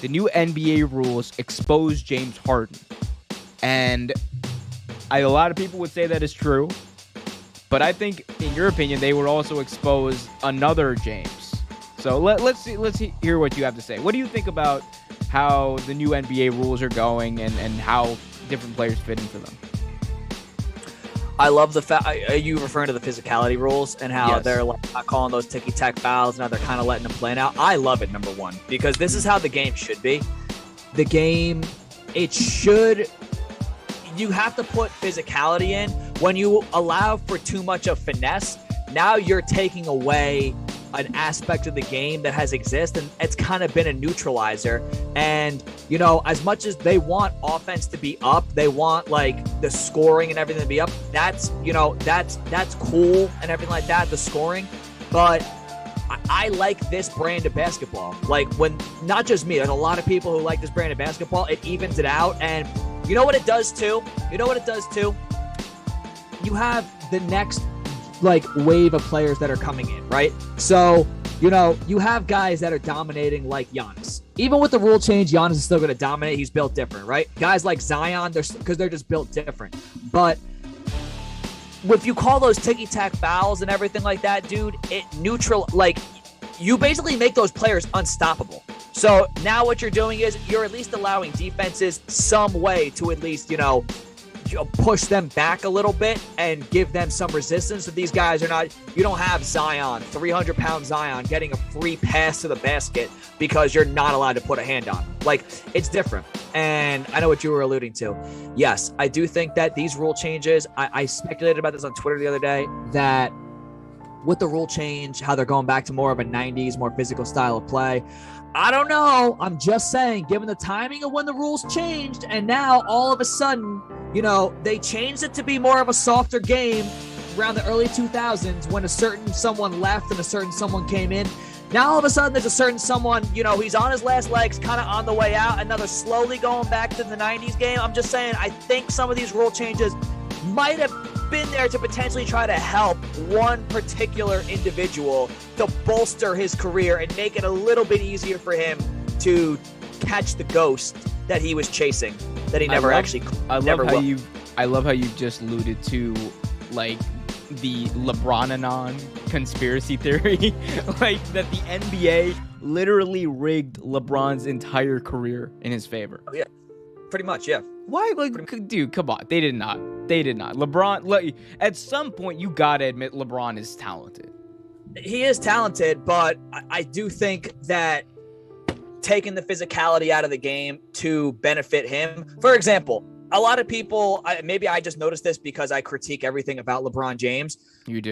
the new NBA rules expose James Harden. And a lot of people would say that is true. But I think, in your opinion, they would also expose another James. So let's hear what you have to say. What do you think about how the new NBA rules are going and how different players fit into them? I love the fact. Are you referring to the physicality rules and how Yes. they're like not calling those ticky-tack fouls, now they're kind of letting them play now? I love it, number one, because this is how the game should be. The game, you have to put physicality in. When you allow for too much of finesse, now you're taking away an aspect of the game that has existed, and it's kind of been a neutralizer. And, you know, as much as they want offense to be up, they want like the scoring and everything to be up. That's, you know, that's cool and everything like that, the scoring. But I like this brand of basketball. Like, when, not just me, there's a lot of people who like this brand of basketball. It evens it out. And you know what it does too? You have the next like wave of players that are coming in, right? So, you know, you have guys that are dominating like Giannis. Even with the rule change, Giannis is still going to dominate. He's built different, right? Guys like Zion, because they're just built different. But if you call those ticky-tack fouls and everything like that, dude, you basically make those players unstoppable. So now what you're doing is you're at least allowing defenses some way to at least, you know, push them back a little bit and give them some resistance. So these guys are not, you don't have Zion, 300-pound Zion, getting a free pass to the basket because you're not allowed to put a hand on him. Like, it's different. And I know what you were alluding to. Yes, I do think that these rule changes, I speculated about this on Twitter the other day, that with the rule change, how they're going back to more of a 90s, more physical style of play. I don't know. I'm just saying, given the timing of when the rules changed, and now all of a sudden, you know, they changed it to be more of a softer game around the early 2000s when a certain someone left and a certain someone came in. Now all of a sudden there's a certain someone, you know, he's on his last legs, kind of on the way out, and now they're slowly going back to the 90s game. I'm just saying, I think some of these rule changes might have been there to potentially try to help one particular individual to bolster his career and make it a little bit easier for him to catch the ghost that he was chasing, that he never actually never will. I love how you just alluded to, like, the LeBron-anon conspiracy theory, like that the NBA literally rigged LeBron's entire career in his favor. Oh, yeah, pretty much, yeah. Why? Like, dude, come on. They did not. LeBron, like, at some point, you gotta admit LeBron is talented. He is talented, but I do think that taking the physicality out of the game to benefit him. For example, a lot of people, maybe I just noticed this because I critique everything about LeBron James. You do.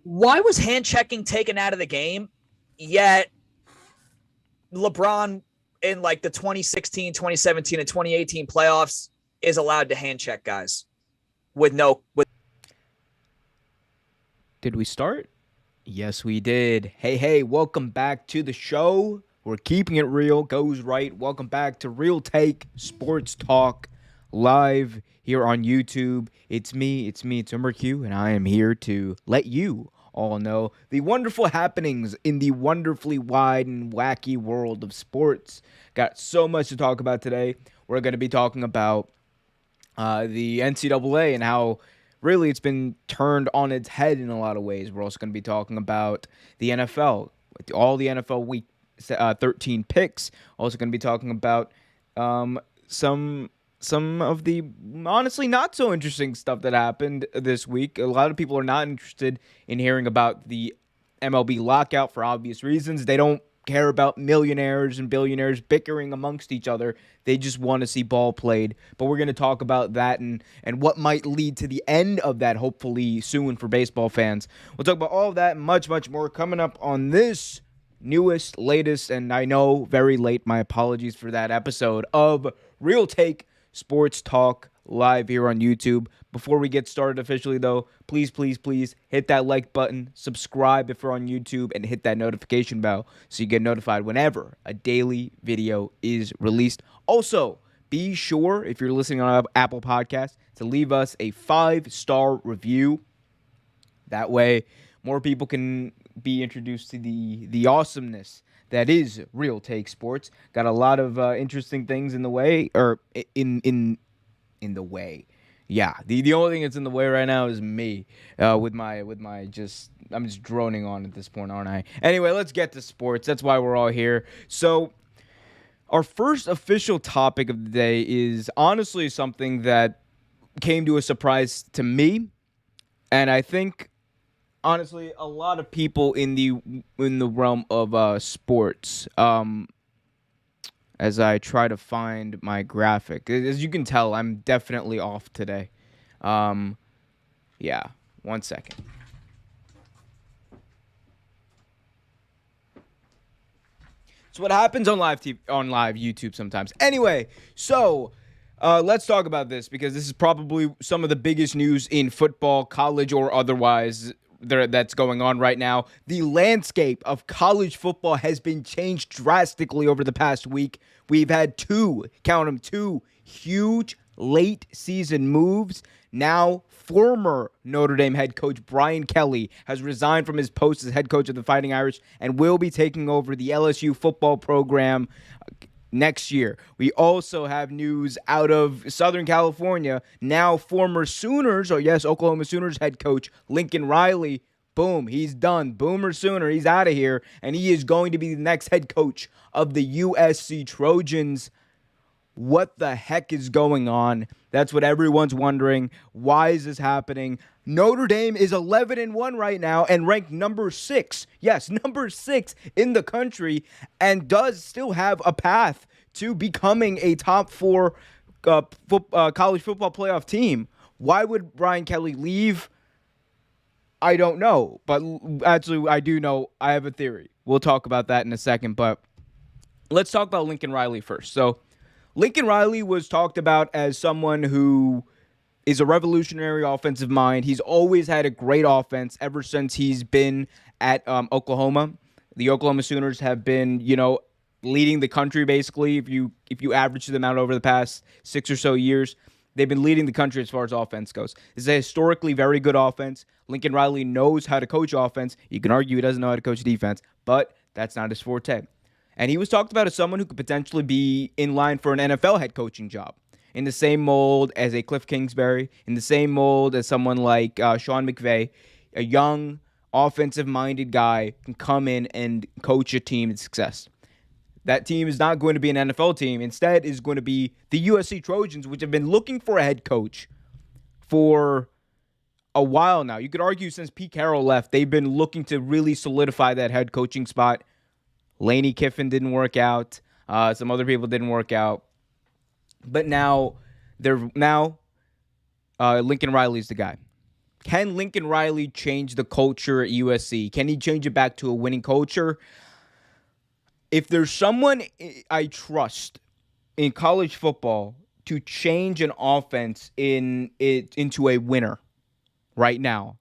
Why was hand checking taken out of the game, yet LeBron in like the 2016, 2017, and 2018 playoffs is allowed to hand check guys with. Did we start? Yes, we did. Hey, welcome back to the show. We're keeping it real, goes right. Welcome back to Real Take Sports Talk live here on YouTube. It's me, it's Q, and I am here to let you all know the wonderful happenings in the wonderfully wide and wacky world of sports. Got so much to talk about today. We're going to be talking about the NCAA and how really it's been turned on its head in a lot of ways. We're also going to be talking about the NFL, all the NFL Week 13 picks. Also going to be talking about some of the honestly not so interesting stuff that happened this week. A lot of people are not interested in hearing about the MLB lockout for obvious reasons. They don't care about millionaires and billionaires bickering amongst each other. They just want to see ball played. But we're going to talk about that and what might lead to the end of that hopefully soon for baseball fans. We'll talk about all of that and much, much more coming up on this newest, latest, and I know very late, my apologies for that, episode of Real Take Sports Talk live here on YouTube. Before we get started officially, though, please hit that like button, subscribe if you're on YouTube, and hit that notification bell so you get notified whenever a daily video is released. Also, be sure, if you're listening on Apple Podcasts, to leave us a 5-star review. That way, more people can be introduced to the awesomeness that is Real Take Sports. Got a lot of interesting things in the way, or in the way. Yeah, the only thing that's in the way right now is me with my just I'm just droning on at this point, aren't I? Anyway, let's get to sports. That's why we're all here. So our first official topic of the day is honestly something that came to a surprise to me, and I think honestly a lot of people in the realm of sports. As I try to find my graphic. As you can tell, I'm definitely off today. Yeah, 1 second. It's what happens on live YouTube sometimes. Anyway, so let's talk about this because this is probably some of the biggest news in football, college or otherwise, that's going on right now. The landscape of college football has been changed drastically over the past week. We've had two huge late season moves. Now, former Notre Dame head coach Brian Kelly has resigned from his post as head coach of the Fighting Irish and will be taking over the LSU football program next year. We also have news out of Southern California. Now former Sooners, or yes, Oklahoma Sooners head coach Lincoln Riley, boom, he's done. Boomer Sooner, he's out of here, and he is going to be the next head coach of the USC Trojans. What the heck is going on? That's what everyone's wondering. Why is this happening? Notre Dame is 11-1 right now and ranked number 6. Yes, number 6 in the country, and does still have a path to becoming a top 4 college football playoff team. Why would Brian Kelly leave? I don't know, but actually I do know. I have a theory. We'll talk about that in a second, but let's talk about Lincoln Riley first. So Lincoln Riley was talked about as someone who is a revolutionary offensive mind. He's always had a great offense ever since he's been at Oklahoma. The Oklahoma Sooners have been, leading the country basically. If you average them out over the past 6 or so years, they've been leading the country as far as offense goes. This is a historically very good offense. Lincoln Riley knows how to coach offense. You can argue he doesn't know how to coach defense, but that's not his forte. And he was talked about as someone who could potentially be in line for an NFL head coaching job, in the same mold as a Cliff Kingsbury, in the same mold as someone like Sean McVay. A young, offensive-minded guy can come in and coach a team to success. That team is not going to be an NFL team. Instead, is going to be the USC Trojans, which have been looking for a head coach for a while now. You could argue since Pete Carroll left, they've been looking to really solidify that head coaching spot. Lane Kiffin didn't work out. Some other people didn't work out. But now Lincoln Riley's the guy. Can Lincoln Riley change the culture at USC? Can he change it back to a winning culture? If there's someone I trust in college football to change an offense into a winner right now,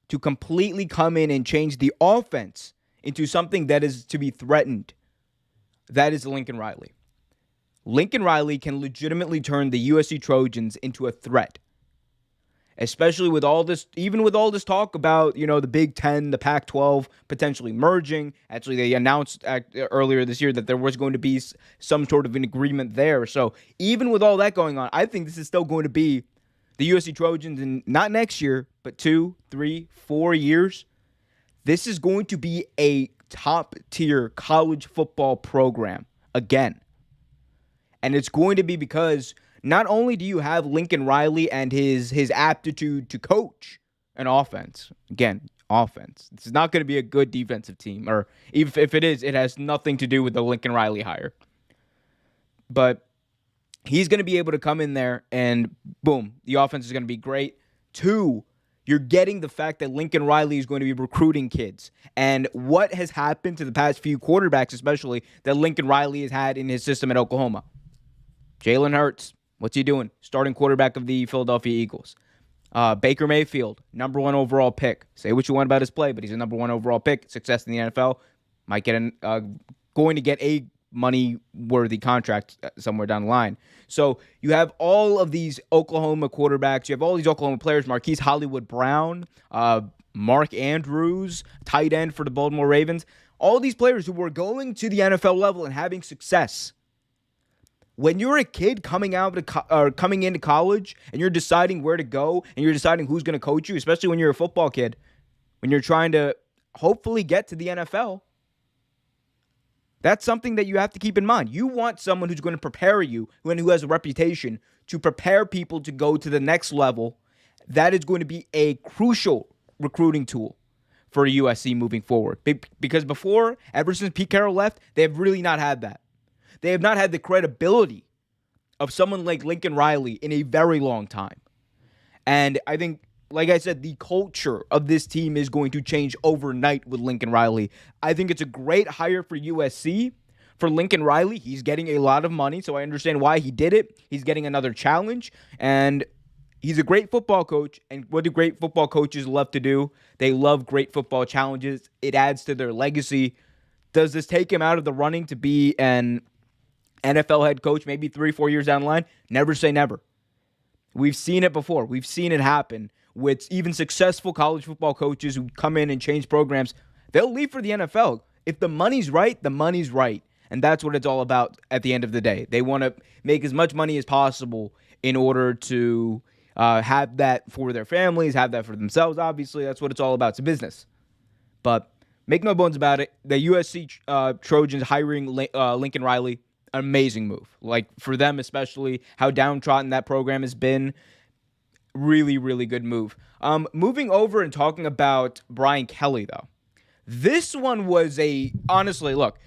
to completely come in and change the offense into something that is to be threatened, that is Lincoln Riley. Lincoln Riley can legitimately turn the USC Trojans into a threat. Especially with all this, even with all this talk about, the Big Ten, the Pac-12 potentially merging. Actually, they announced earlier this year that there was going to be some sort of an agreement there. So even with all that going on, I think this is still going to be the USC Trojans in not next year, but 2, 3, 4 years. This is going to be a top-tier college football program again. And it's going to be because not only do you have Lincoln Riley and his aptitude to coach an offense. Again, offense. This is not going to be a good defensive team. Or if it is, it has nothing to do with the Lincoln Riley hire. But he's going to be able to come in there and boom, the offense is going to be great. 2, you're getting the fact that Lincoln Riley is going to be recruiting kids. And what has happened to the past few quarterbacks, especially, that Lincoln Riley has had in his system at Oklahoma? Jalen Hurts, what's he doing? Starting quarterback of the Philadelphia Eagles. Baker Mayfield, number 1 overall pick. Say what you want about his play, but he's a number 1 overall pick. Success in the NFL. Might get going to get a money-worthy contract somewhere down the line. So you have all of these Oklahoma quarterbacks. You have all these Oklahoma players. Marquise Hollywood Brown, Mark Andrews, tight end for the Baltimore Ravens. All these players who were going to the NFL level and having success. When you're a kid coming into college and you're deciding where to go and you're deciding who's going to coach you, especially when you're a football kid, when you're trying to hopefully get to the NFL, that's something that you have to keep in mind. You want someone who's going to prepare you, who has a reputation to prepare people to go to the next level. That is going to be a crucial recruiting tool for USC moving forward. Because before, ever since Pete Carroll left, they have really not had that. They have not had the credibility of someone like Lincoln Riley in a very long time. And I think, like I said, the culture of this team is going to change overnight with Lincoln Riley. I think it's a great hire for USC. For Lincoln Riley, he's getting a lot of money, so I understand why he did it. He's getting another challenge, and he's a great football coach. And what do great football coaches love to do? They love great football challenges. It adds to their legacy. Does this take him out of the running to be an NFL head coach maybe 3-4 years down the line? Never say never. We've seen it before. We've seen it happen with even successful college football coaches who come in and change programs. They'll leave for the NFL. If the money's right, the money's right. And that's what it's all about at the end of the day. They want to make as much money as possible in order to have that for their families, have that for themselves. Obviously, that's what it's all about. It's a business. But make no bones about it, the USC Trojans hiring Lincoln Riley, amazing move. Like, for them especially, how downtrodden that program has been, really, really good move. Moving over and talking about Brian Kelly, though. This one was honestly, look,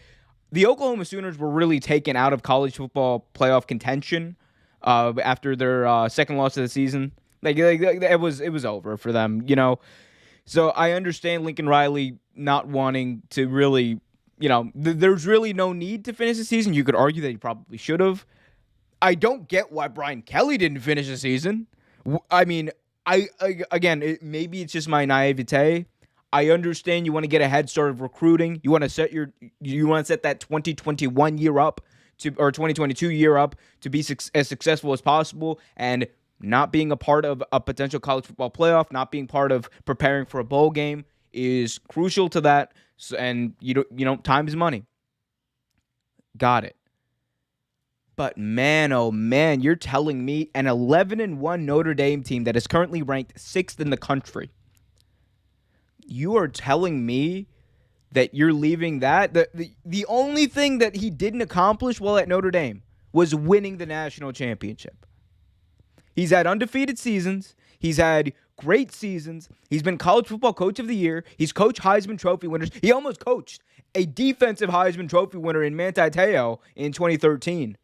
the Oklahoma Sooners were really taken out of college football playoff contention after their second loss of the season. Like it was over for them, you know. So I understand Lincoln Riley not wanting to really, you know, there's really no need to finish the season. You could argue that he probably should have. I don't get why Brian Kelly didn't finish the season. I mean, maybe it's just my naivete. I understand you want to get a head start of recruiting. You want to set that 2021 year up or 2022 year up to be as successful as possible, and not being a part of a potential college football playoff, not being part of preparing for a bowl game is crucial to that. So, and time is money. Got it. But man, oh man, you're telling me an 11-1 Notre Dame team that is currently ranked 6th in the country. You are telling me that you're leaving that? The only thing that he didn't accomplish while at Notre Dame was winning the national championship. He's had undefeated seasons. He's had great seasons. He's been college football coach of the year. He's coached Heisman Trophy winners. He almost coached a defensive Heisman Trophy winner in Manti Te'o in 2013.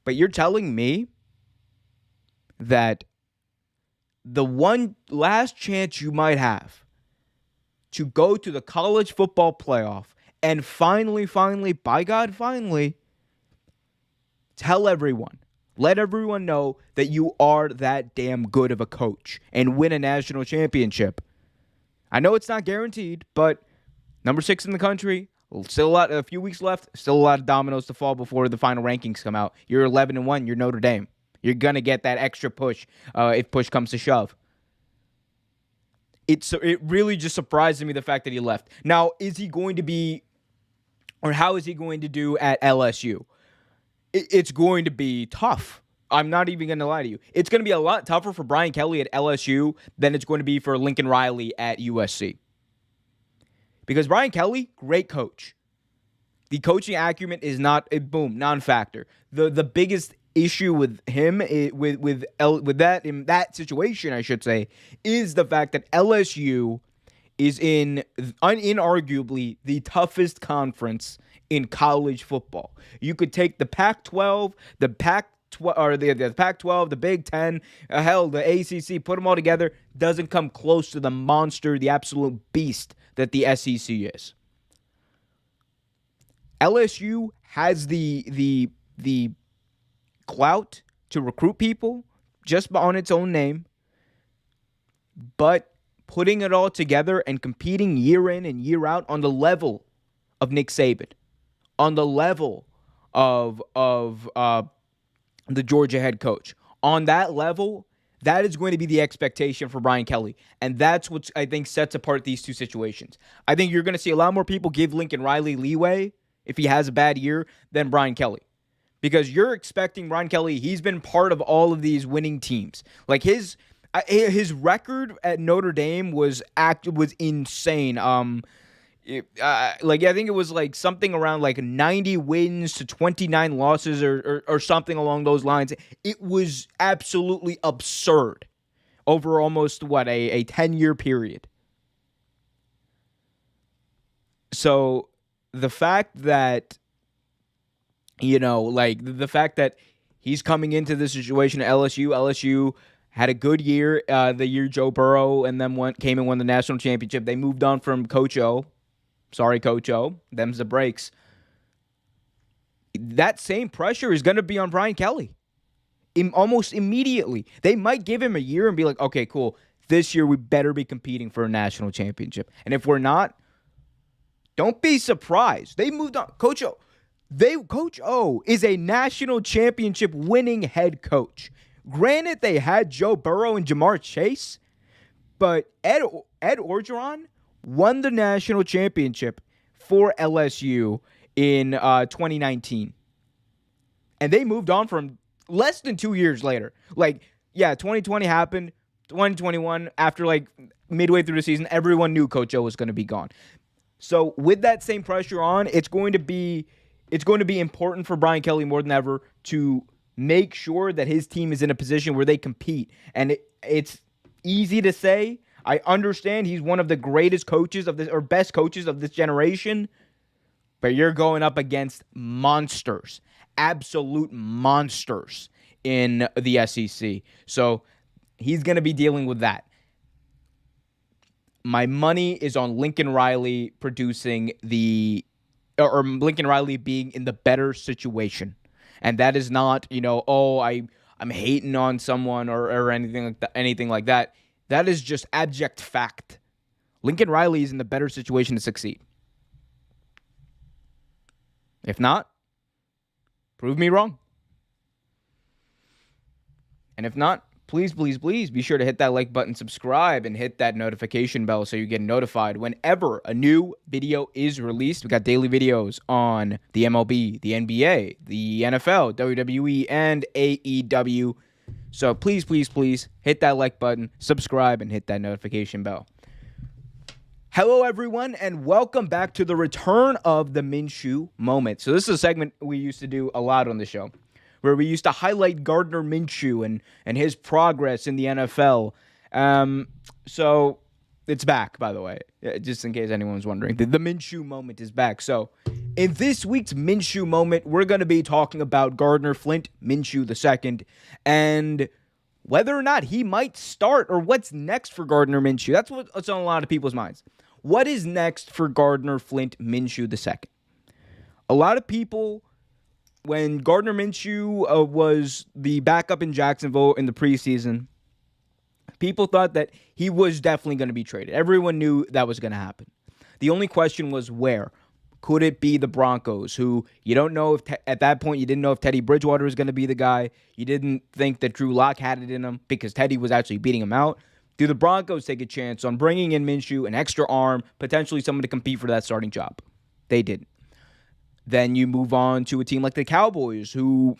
But you're telling me that the one last chance you might have to go to the college football playoff and finally, by God, finally, let everyone know that you are that damn good of a coach and win a national championship. I know it's not guaranteed, but number 6 in the country, still a few weeks left, still a lot of dominoes to fall before the final rankings come out. You're 11-1, you're Notre Dame. You're going to get that extra push if push comes to shove. It really just surprised me the fact that he left. Now, is he going to be, or how is he going to do at LSU? It's going to be tough. I'm not even going to lie to you. It's going to be a lot tougher for Brian Kelly at LSU than it's going to be for Lincoln Riley at USC. Because Brian Kelly, great coach. The coaching acumen is non-factor. The biggest issue with him, with that in that situation, I should say, is the fact that LSU is in inarguably the toughest conference in college football. You could take the Pac-12, the Pac-12, the Big Ten, hell, the ACC, put them all together, doesn't come close to the monster, the absolute beast that the SEC is. LSU has the clout to recruit people just on its own name, but putting it all together and competing year in and year out on the level of Nick Saban, on the level of the Georgia head coach, on that level, That is going to be the expectation for Brian Kelly. And that's what I think sets apart these two situations. I think you're going to see a lot more people give Lincoln Riley leeway if he has a bad year than Brian Kelly. Because you're expecting Brian Kelly, he's been part of all of these winning teams. Like his record at Notre Dame was insane. I think it was like something around like 90 wins to 29 losses or something along those lines. It was absolutely absurd over almost a 10-year period. So the fact that the fact that he's coming into this situation at LSU had a good year the year Joe Burrow and then came and won the national championship. They moved on from Coach O. Sorry, Coach O. Them's the breaks. That same pressure is going to be on Brian Kelly almost immediately. They might give him a year and be like, okay, cool. This year we better be competing for a national championship. And if we're not, don't be surprised. They moved on. Coach O is a national championship winning head coach. Granted, they had Joe Burrow and Jamar Chase, but Ed Orgeron won the national championship for LSU in 2019. And they moved on from less than 2 years later. 2020 happened. 2021, after midway through the season, everyone knew Coach O was going to be gone. So with that same pressure on, it's going to be important for Brian Kelly more than ever to make sure that his team is in a position where they compete. And it's easy to say. I understand he's one of the greatest coaches of this, or best coaches of this generation, but you're going up against monsters, absolute monsters in the SEC. So he's going to be dealing with that. My money is on Lincoln Riley producing or Lincoln Riley being in the better situation. And that is not, I'm hating on someone or anything like that. That is just abject fact. Lincoln Riley is in the better situation to succeed. If not, prove me wrong. And if not, please be sure to hit that like button, subscribe, and hit that notification bell so you get notified whenever a new video is released. We got daily videos on the MLB, the NBA, the NFL, WWE, and AEW. So please hit that like button, subscribe, and hit that notification bell. Hello, everyone, and welcome back to the return of the Minshew moment. So this is a segment we used to do a lot on the show, where we used to highlight Gardner Minshew and his progress in the NFL. So it's back, by the way, just in case anyone was wondering. The Minshew moment is back. So in this week's Minshew moment, we're going to be talking about Gardner Flint Minshew II and whether or not he might start or what's next for Gardner Minshew. That's what's on a lot of people's minds. What is next for Gardner Flint Minshew II? A lot of people, when Gardner Minshew was the backup in Jacksonville in the preseason, people thought that he was definitely going to be traded. Everyone knew that was going to happen. The only question was where. Could it be the Broncos, who you don't know if at that point you didn't know if Teddy Bridgewater was going to be the guy. You didn't think that Drew Lock had it in him because Teddy was actually beating him out. Do the Broncos take a chance on bringing in Minshew, an extra arm, potentially someone to compete for that starting job? They didn't. Then you move on to a team like the Cowboys, who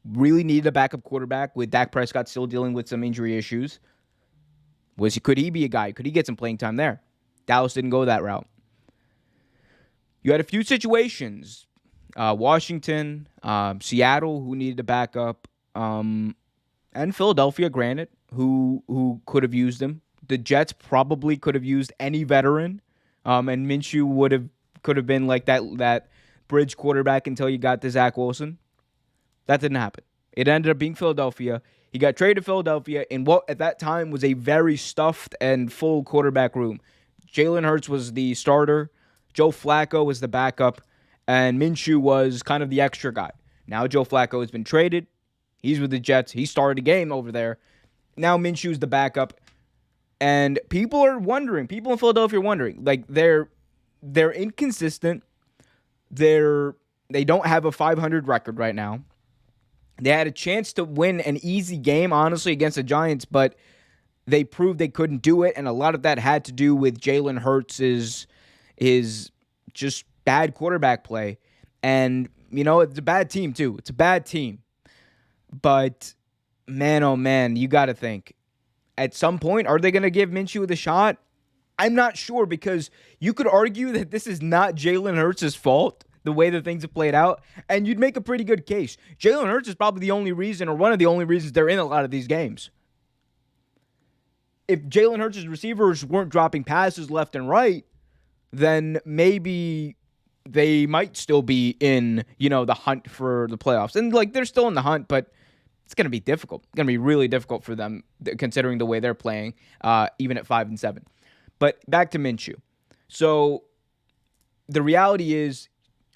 really needed a backup quarterback with Dak Prescott still dealing with some injury issues. Could he be a guy? Could he get some playing time there? Dallas didn't go that route. You had a few situations. Washington, Seattle, who needed a backup, and Philadelphia, granted, who could have used him. The Jets probably could have used any veteran, and Minshew could have been like that bridge quarterback until you got to Zach Wilson. That didn't happen. It ended up being Philadelphia. He got traded to Philadelphia in what at that time was a very stuffed and full quarterback room. Jalen Hurts was the starter. Joe Flacco was the backup. And Minshew was kind of the extra guy. Now Joe Flacco has been traded. He's with the Jets. He started a game over there. Now Minshew's the backup. And people are wondering. People in Philadelphia are wondering. Like, they're inconsistent. They don't have a 500 record right now. They had a chance to win an easy game, honestly, against the Giants, but they proved they couldn't do it, and a lot of that had to do with Jalen Hurts' his just bad quarterback play. And, it's a bad team, too. It's a bad team. But, man, oh, man, you got to think. At some point, are they going to give Minshew the shot? I'm not sure, because you could argue that this is not Jalen Hurts' fault, the way that things have played out, and you'd make a pretty good case. Jalen Hurts is probably the only reason, or one of the only reasons, they're in a lot of these games. If Jalen Hurts' receivers weren't dropping passes left and right, then maybe they might still be in, the hunt for the playoffs. And, they're still in the hunt, but it's going to be difficult. It's going to be really difficult for them, considering the way they're playing, even at 5-7. But back to Minshew. So the reality is,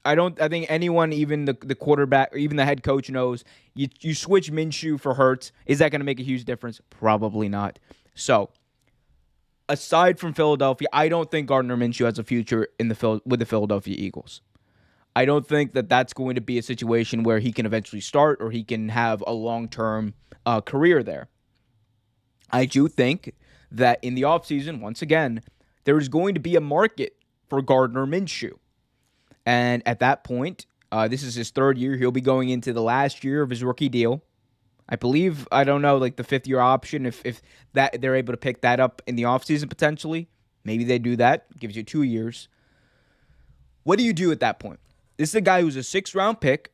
I think anyone, even the quarterback, or even the head coach, knows you switch Minshew for Hurts. Is that going to make a huge difference? Probably not. So, aside from Philadelphia, I don't think Gardner Minshew has a future with the Philadelphia Eagles. I don't think that that's going to be a situation where he can eventually start or he can have a long-term career there. I do think that in the offseason, once again, there is going to be a market for Gardner Minshew. And at that point, this is his third year. He'll be going into the last year of his rookie deal. I believe, I don't know, the fifth-year option, if that they're able to pick that up in the offseason potentially. Maybe they do that. Gives you 2 years. What do you do at that point? This is a guy who's a 6th-round pick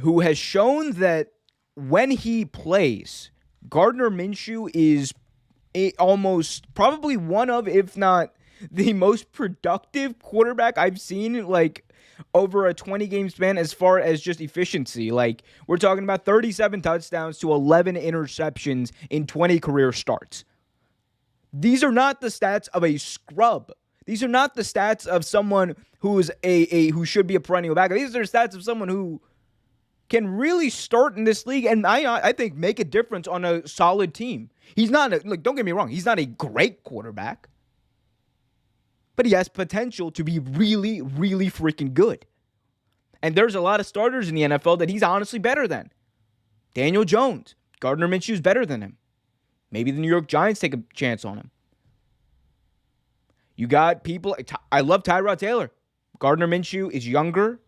who has shown that when he plays, Gardner Minshew is almost probably one of, if not the most productive quarterback I've seen, over a 20-game span as far as just efficiency. We're talking about 37 touchdowns to 11 interceptions in 20 career starts. These are not the stats of a scrub. These are not the stats of someone who is who should be a perennial backup. These are stats of someone who can really start in this league and I think make a difference on a solid team. He's not, don't get me wrong, he's not a great quarterback, but he has potential to be really, really freaking good. And there's a lot of starters in the NFL that he's honestly better than. Daniel Jones, Gardner Minshew's better than him. Maybe the New York Giants take a chance on him. You got people, I love Tyrod Taylor. Gardner Minshew is younger.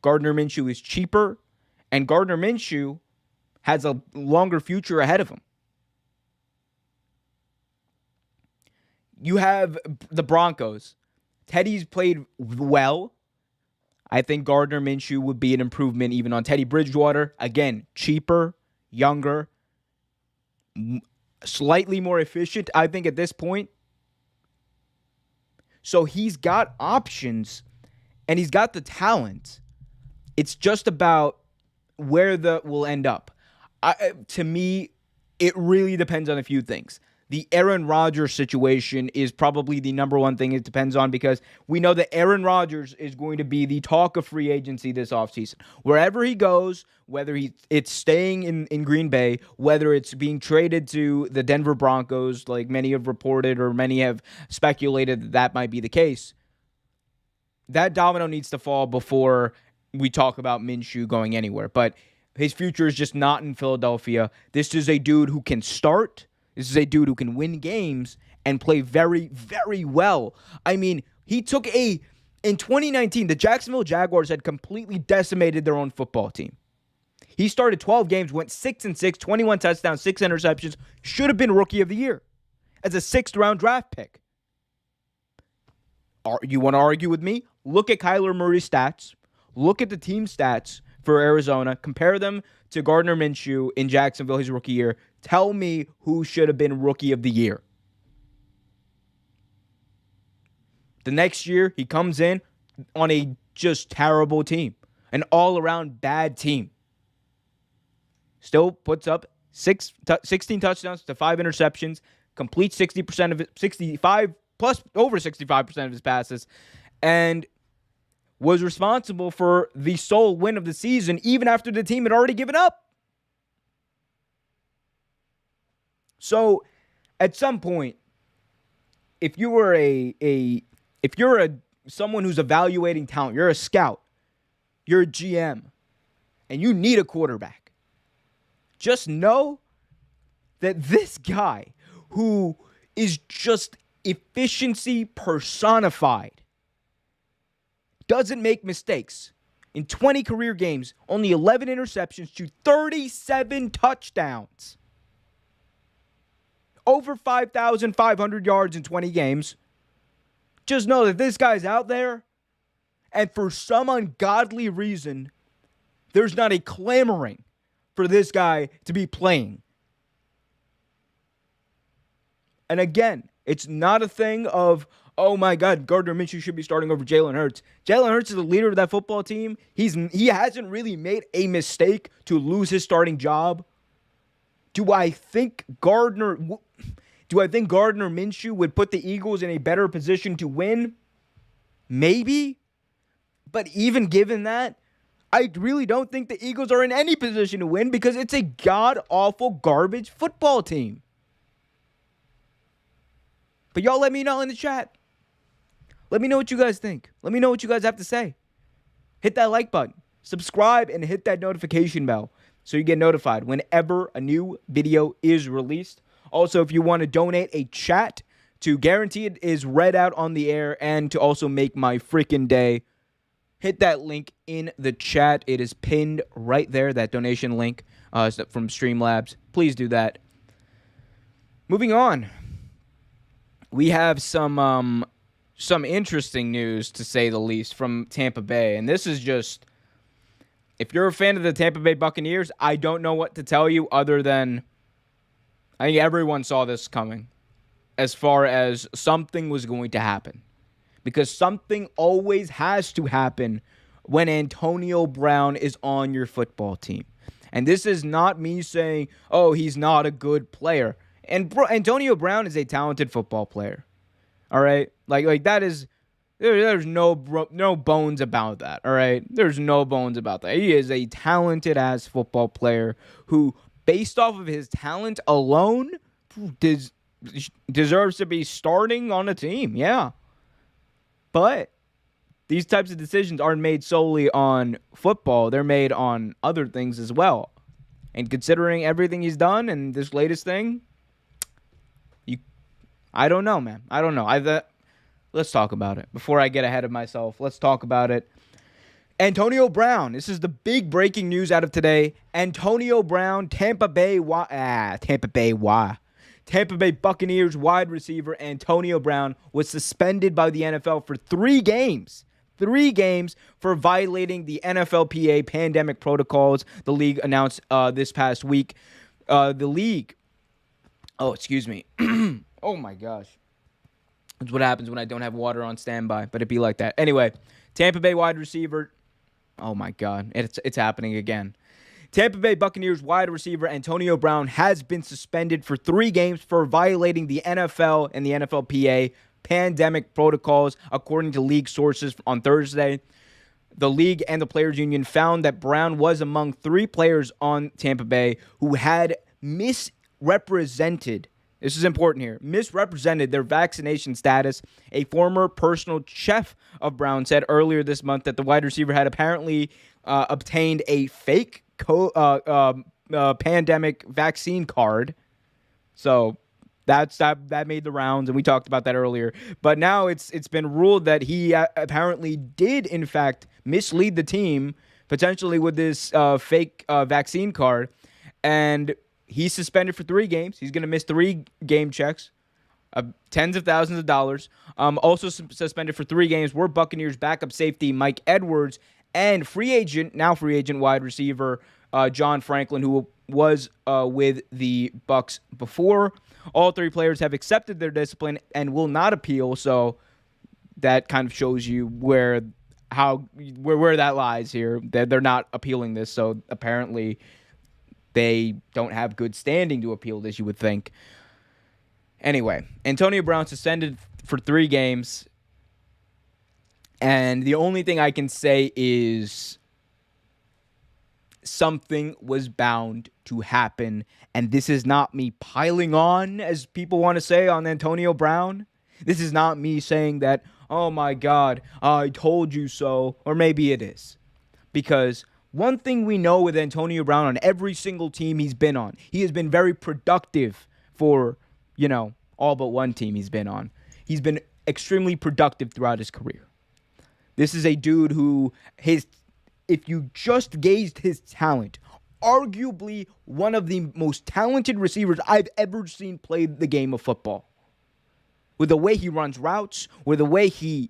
Gardner Minshew is cheaper. And Gardner Minshew has a longer future ahead of him. You have the Broncos. Teddy's played well. I think Gardner Minshew would be an improvement even on Teddy Bridgewater. Again, cheaper, younger, slightly more efficient, I think, at this point. So he's got options, and he's got the talent. It's just about where will end up. To me, it really depends on a few things. The Aaron Rodgers situation is probably the number one thing it depends on, because we know that Aaron Rodgers is going to be the talk of free agency this offseason. Wherever he goes, whether it's staying in Green Bay, whether it's being traded to the Denver Broncos, like many have reported or many have speculated that might be the case, that domino needs to fall before we talk about Minshew going anywhere. But his future is just not in Philadelphia. This is a dude who can start. This is a dude who can win games and play very, very well. I mean, in 2019, the Jacksonville Jaguars had completely decimated their own football team. He started 12 games, went 6-6, 21 touchdowns, 6 interceptions. Should have been Rookie of the Year as a 6th-round draft pick. You want to argue with me? Look at Kyler Murray's stats. Look at the team stats for Arizona. Compare them to Gardner Minshew in Jacksonville, his rookie year. Tell me who should have been Rookie of the Year. The next year, he comes in on a just terrible team. An all-around bad team. Still puts up 16 touchdowns to 5 interceptions. Completes 60% of it, 65 plus over 65% of his passes. And was responsible for the sole win of the season, even after the team had already given up. So, at some point, if you were someone who's evaluating talent, you're a scout, you're a GM, and you need a quarterback, just know that this guy, who is just efficiency personified, doesn't make mistakes. In 20 career games, only 11 interceptions to 37 touchdowns. Over 5,500 yards in 20 games. Just know that this guy's out there, and for some ungodly reason, there's not a clamoring for this guy to be playing. And again, it's not a thing of, oh my God, Gardner Minshew should be starting over Jalen Hurts. Jalen Hurts is the leader of that football team. He hasn't really made a mistake to lose his starting job. Do I think Gardner Minshew would put the Eagles in a better position to win? Maybe. But even given that, I really don't think the Eagles are in any position to win because it's a god-awful garbage football team. But y'all let me know in the chat. Let me know what you guys think. Let me know what you guys have to say. Hit that like button. Subscribe and hit that notification bell so you get notified whenever a new video is released. Also, if you want to donate a chat to guarantee it is read out on the air and to also make my freaking day, hit that link in the chat. It is pinned right there, that donation link from Streamlabs. Please do that. Moving on. We have some interesting news, to say the least, from Tampa Bay. And this is just, if you're a fan of the Tampa Bay Buccaneers, I don't know what to tell you other than I think everyone saw this coming as far as something was going to happen. Because something always has to happen when Antonio Brown is on your football team. And this is not me saying, oh, he's not a good player. And Antonio Brown is a talented football player. All right? Like that is, there's no bones about that. All right? There's no bones about that. He is a talented-ass football player who, based off of his talent alone, deserves to be starting on a team. Yeah. But these types of decisions aren't made solely on football. They're made on other things as well. And considering everything he's done and this latest thing, I don't know, man. I don't know. Let's talk about it. Before I get ahead of myself, let's talk about it. Antonio Brown. This is the big breaking news out of today. Antonio Brown, Tampa Bay Buccaneers wide receiver Antonio Brown was suspended by the NFL for 3 games. 3 games for violating the NFLPA pandemic protocols the league announced this past week. Oh my gosh. That's what happens when I don't have water on standby, but it'd be like that. Anyway, Tampa Bay wide receiver. Oh my God. It's happening again. Tampa Bay Buccaneers wide receiver Antonio Brown has been suspended for 3 games for violating the NFL and the NFLPA pandemic protocols, according to league sources on Thursday. The league and the players' union found that Brown was among 3 players on Tampa Bay who had misrepresented, this is important here, misrepresented their vaccination status. A former personal chef of Brown said earlier this month that the wide receiver had apparently obtained a fake pandemic vaccine card. So that made the rounds, and we talked about that earlier. But now it's been ruled that he apparently did, in fact, mislead the team, potentially with this fake vaccine card. And he's suspended for 3 games. He's going to miss 3 game checks, tens of thousands of dollars. Also suspended for 3 games were Buccaneers backup safety Mike Edwards and now free agent wide receiver John Franklin, who was with the Bucs before. All 3 players have accepted their discipline and will not appeal. So that kind of shows you where that lies here. They're not appealing this. So apparently they don't have good standing to appeal this, you would think. Anyway, Antonio Brown suspended for 3 games. And the only thing I can say is something was bound to happen. And this is not me piling on, as people want to say, on Antonio Brown. This is not me saying that, oh my God, I told you so. Or maybe it is. Because One thing we know with Antonio Brown on every single team he's been on, he has been very productive for, all but one team he's been on. He's been extremely productive throughout his career. This is a dude who, if you just gauged his talent, arguably one of the most talented receivers I've ever seen play the game of football. With the way he runs routes, with the way he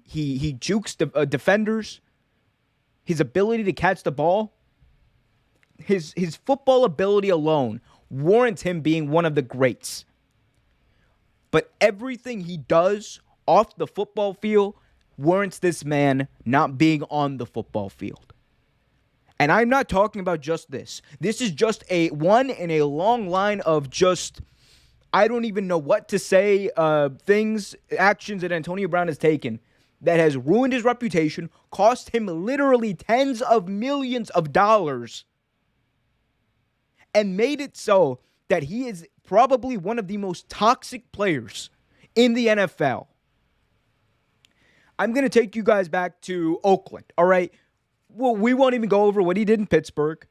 jukes defenders, his ability to catch the ball, his football ability alone warrants him being one of the greats. But everything he does off the football field warrants this man not being on the football field. And I'm not talking about just this. This is just one in a long line of just, I don't even know what to say, actions that Antonio Brown has taken that has ruined his reputation, cost him literally tens of millions of dollars, and made it so that he is probably one of the most toxic players in the NFL. I'm going to take you guys back to Oakland, all right? Well, we won't even go over what he did in Pittsburgh.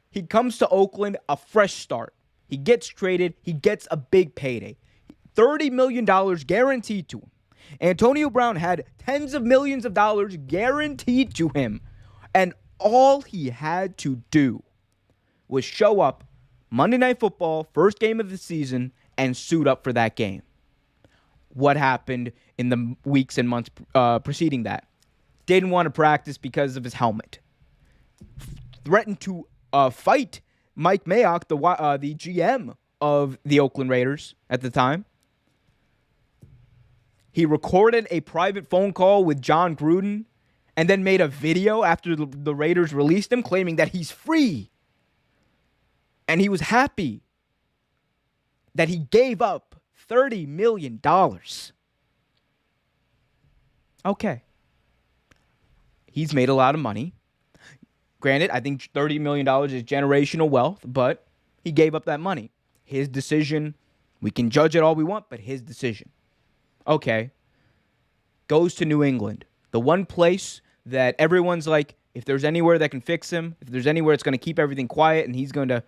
He comes to Oakland, a fresh start. He gets traded. He gets a big payday. $30 million guaranteed to him. Antonio Brown had tens of millions of dollars guaranteed to him. And all he had to do was show up Monday Night Football, first game of the season, and suit up for that game. What happened in the weeks and months preceding that? Didn't want to practice because of his helmet. Threatened to fight Mike Mayock, the GM of the Oakland Raiders at the time. He recorded a private phone call with John Gruden and then made a video after the Raiders released him claiming that he's free. And he was happy that he gave up $30 million. Okay. He's made a lot of money. Granted, I think $30 million is generational wealth, but he gave up that money. His decision. We can judge it all we want, but his decision. Okay. Goes to New England. The one place that everyone's like, if there's anywhere that can fix him, if there's anywhere it's going to keep everything quiet and he's going to,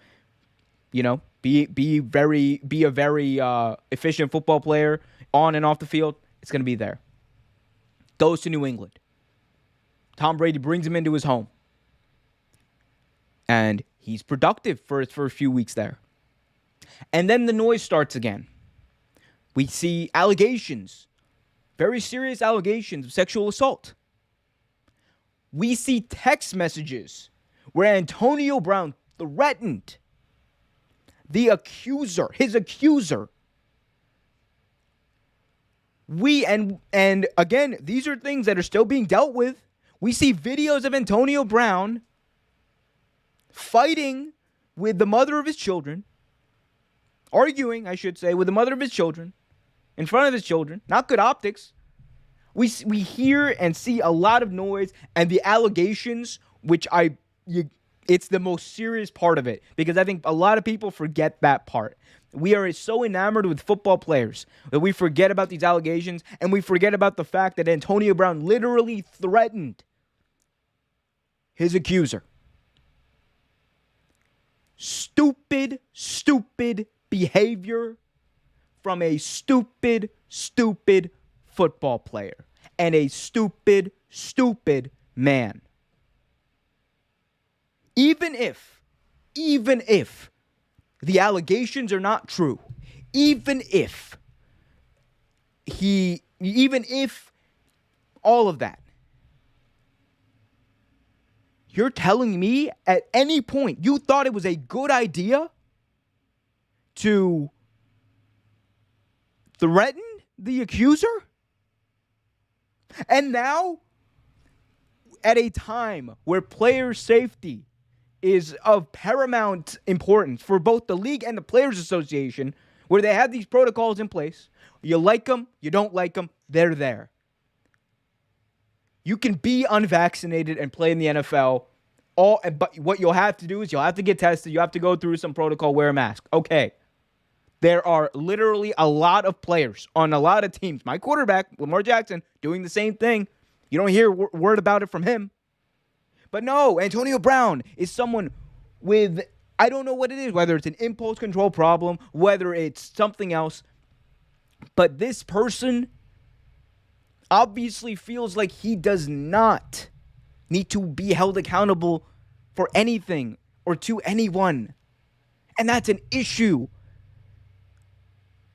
be a very efficient football player on and off the field, it's going to be there. Goes to New England. Tom Brady brings him into his home. And he's productive for a few weeks there. And then the noise starts again. We see allegations, very serious allegations of sexual assault. We see text messages where Antonio Brown threatened his accuser. And again, these are things that are still being dealt with. We see videos of Antonio Brown fighting with the mother of his children, arguing, I should say, with the mother of his children, in front of his children. Not good optics. We hear and see a lot of noise, and the allegations, which it's the most serious part of it, because I think a lot of people forget that part. We are so enamored with football players that we forget about these allegations, and we forget about the fact that Antonio Brown literally threatened his accuser. Stupid behavior from a stupid football player and a stupid man. Even if the allegations are not true, even if all of that, you're telling me at any point you thought it was a good idea to threaten the accuser? And now, at a time where player safety is of paramount importance for both the league and the Players Association, where they have these protocols in place, you like them, you don't like them, they're there. You can be unvaccinated and play in the NFL, but what you'll have to do is you'll have to get tested, you have to go through some protocol, wear a mask. Okay. There are literally a lot of players on a lot of teams. My quarterback, Lamar Jackson, doing the same thing. You don't hear word about it from him. But no, Antonio Brown is someone with, I don't know what it is, whether it's an impulse control problem, whether it's something else. But this person obviously feels like he does not need to be held accountable for anything or to anyone. And that's an issue.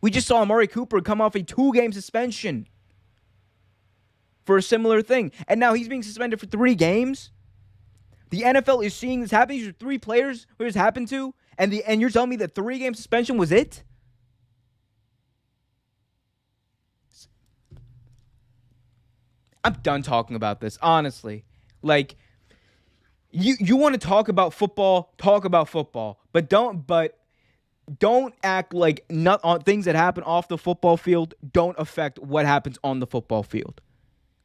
We just saw Amari Cooper come off a 2-game suspension for a similar thing. And now he's being suspended for 3 games. The NFL is seeing this happen. These are 3 players who this happened to. And you're telling me that 3-game suspension was it? I'm done talking about this, honestly. Like, you want to talk about football, but don't act like not on things that happen off the football field don't affect what happens on the football field.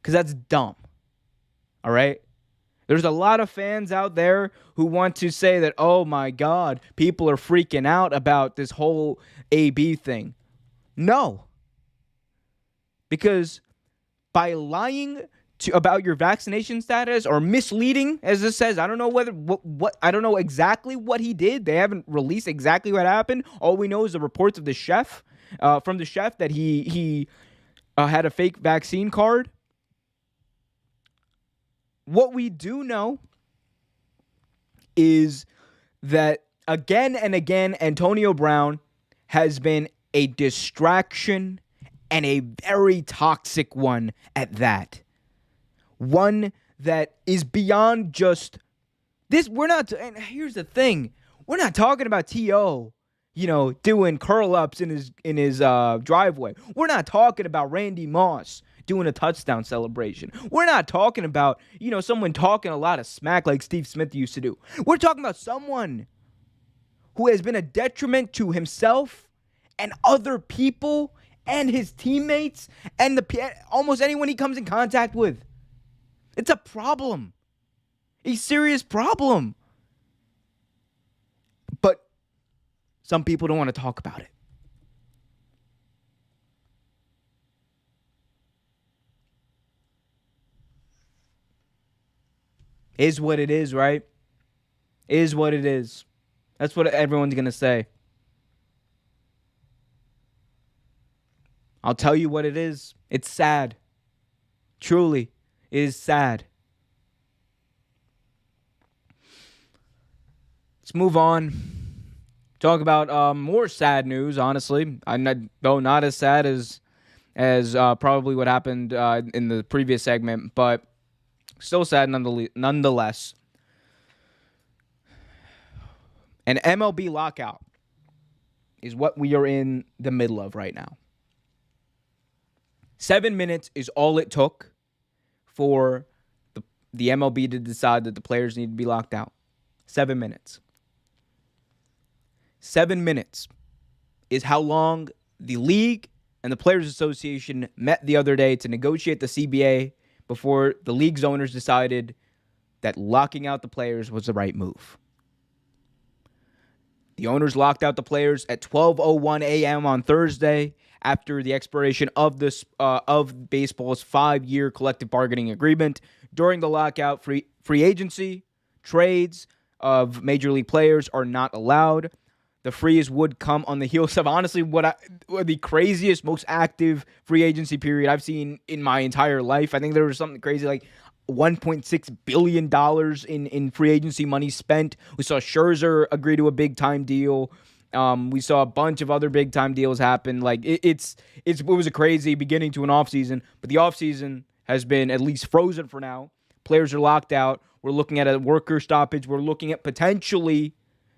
Because that's dumb. All right? There's a lot of fans out there who want to say that, oh my God, people are freaking out about this whole AB thing. No. Because by lying about your vaccination status or misleading, as this says, I don't know what I don't know exactly what he did. They haven't released exactly what happened. All we know is the reports of the chef, from the chef, that he had a fake vaccine card. What we do know is that again and again, Antonio Brown has been a distraction, and a very toxic one at that. One that is beyond just this. And here's the thing. We're not talking about T.O., doing curl-ups in his driveway. We're not talking about Randy Moss doing a touchdown celebration. We're not talking about, someone talking a lot of smack like Steve Smith used to do. We're talking about someone who has been a detriment to himself and other people and his teammates and almost anyone he comes in contact with. It's a problem. A serious problem. But some people don't want to talk about it. Is what it is, right? Is what it is. That's what everyone's going to say. I'll tell you what it is. It's sad. Truly, it is sad. Let's move on. Talk about more sad news, honestly. Though not as sad as probably what happened in the previous segment, but still sad nonetheless. An MLB lockout is what we are in the middle of right now. 7 minutes is all it took for the MLB to decide that the players need to be locked out. 7 minutes. 7 minutes is how long the league and the Players Association met the other day to negotiate the CBA before the league's owners decided that locking out the players was the right move. The owners locked out the players at 12:01 a.m. on Thursday after the expiration of baseball's 5-year collective bargaining agreement. During the lockout, free agency, trades of major league players are not allowed. The freeze would come on the heels of, honestly, the craziest, most active free agency period I've seen in my entire life. I think there was something crazy like $1.6 billion in free agency money spent. We saw Scherzer agree to a big-time deal. We saw a bunch of other big-time deals happen. Like, it was a crazy beginning to an offseason, but the offseason has been at least frozen for now. Players are locked out. We're looking at a worker stoppage. We're looking at potentially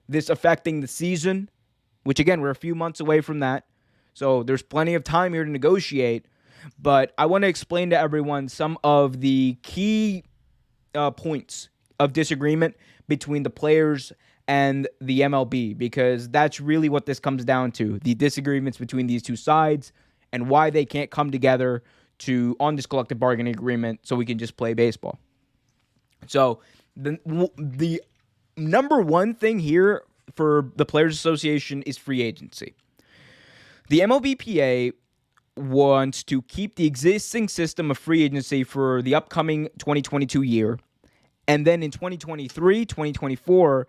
this affecting the season, which, again, we're a few months away from that. So there's plenty of time here to negotiate. But I want to explain to everyone some of the key points of disagreement between the players and the MLB, because that's really what this comes down to, the disagreements between these two sides and why they can't come together on this collective bargaining agreement so we can just play baseball. So the number one thing here for the Players Association is free agency. The MLBPA wants to keep the existing system of free agency for the upcoming 2022 year And then in 2023, 2024,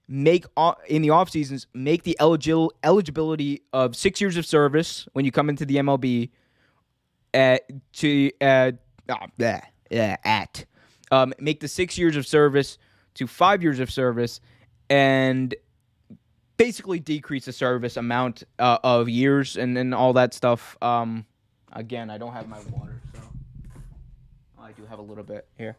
in the off seasons, make the eligibility of 6 years of service when you come into the MLB make the 6 years of service to 5 years of service, and basically decrease the service amount of years and all that stuff. Again, I don't have my water, so I do have a little bit here.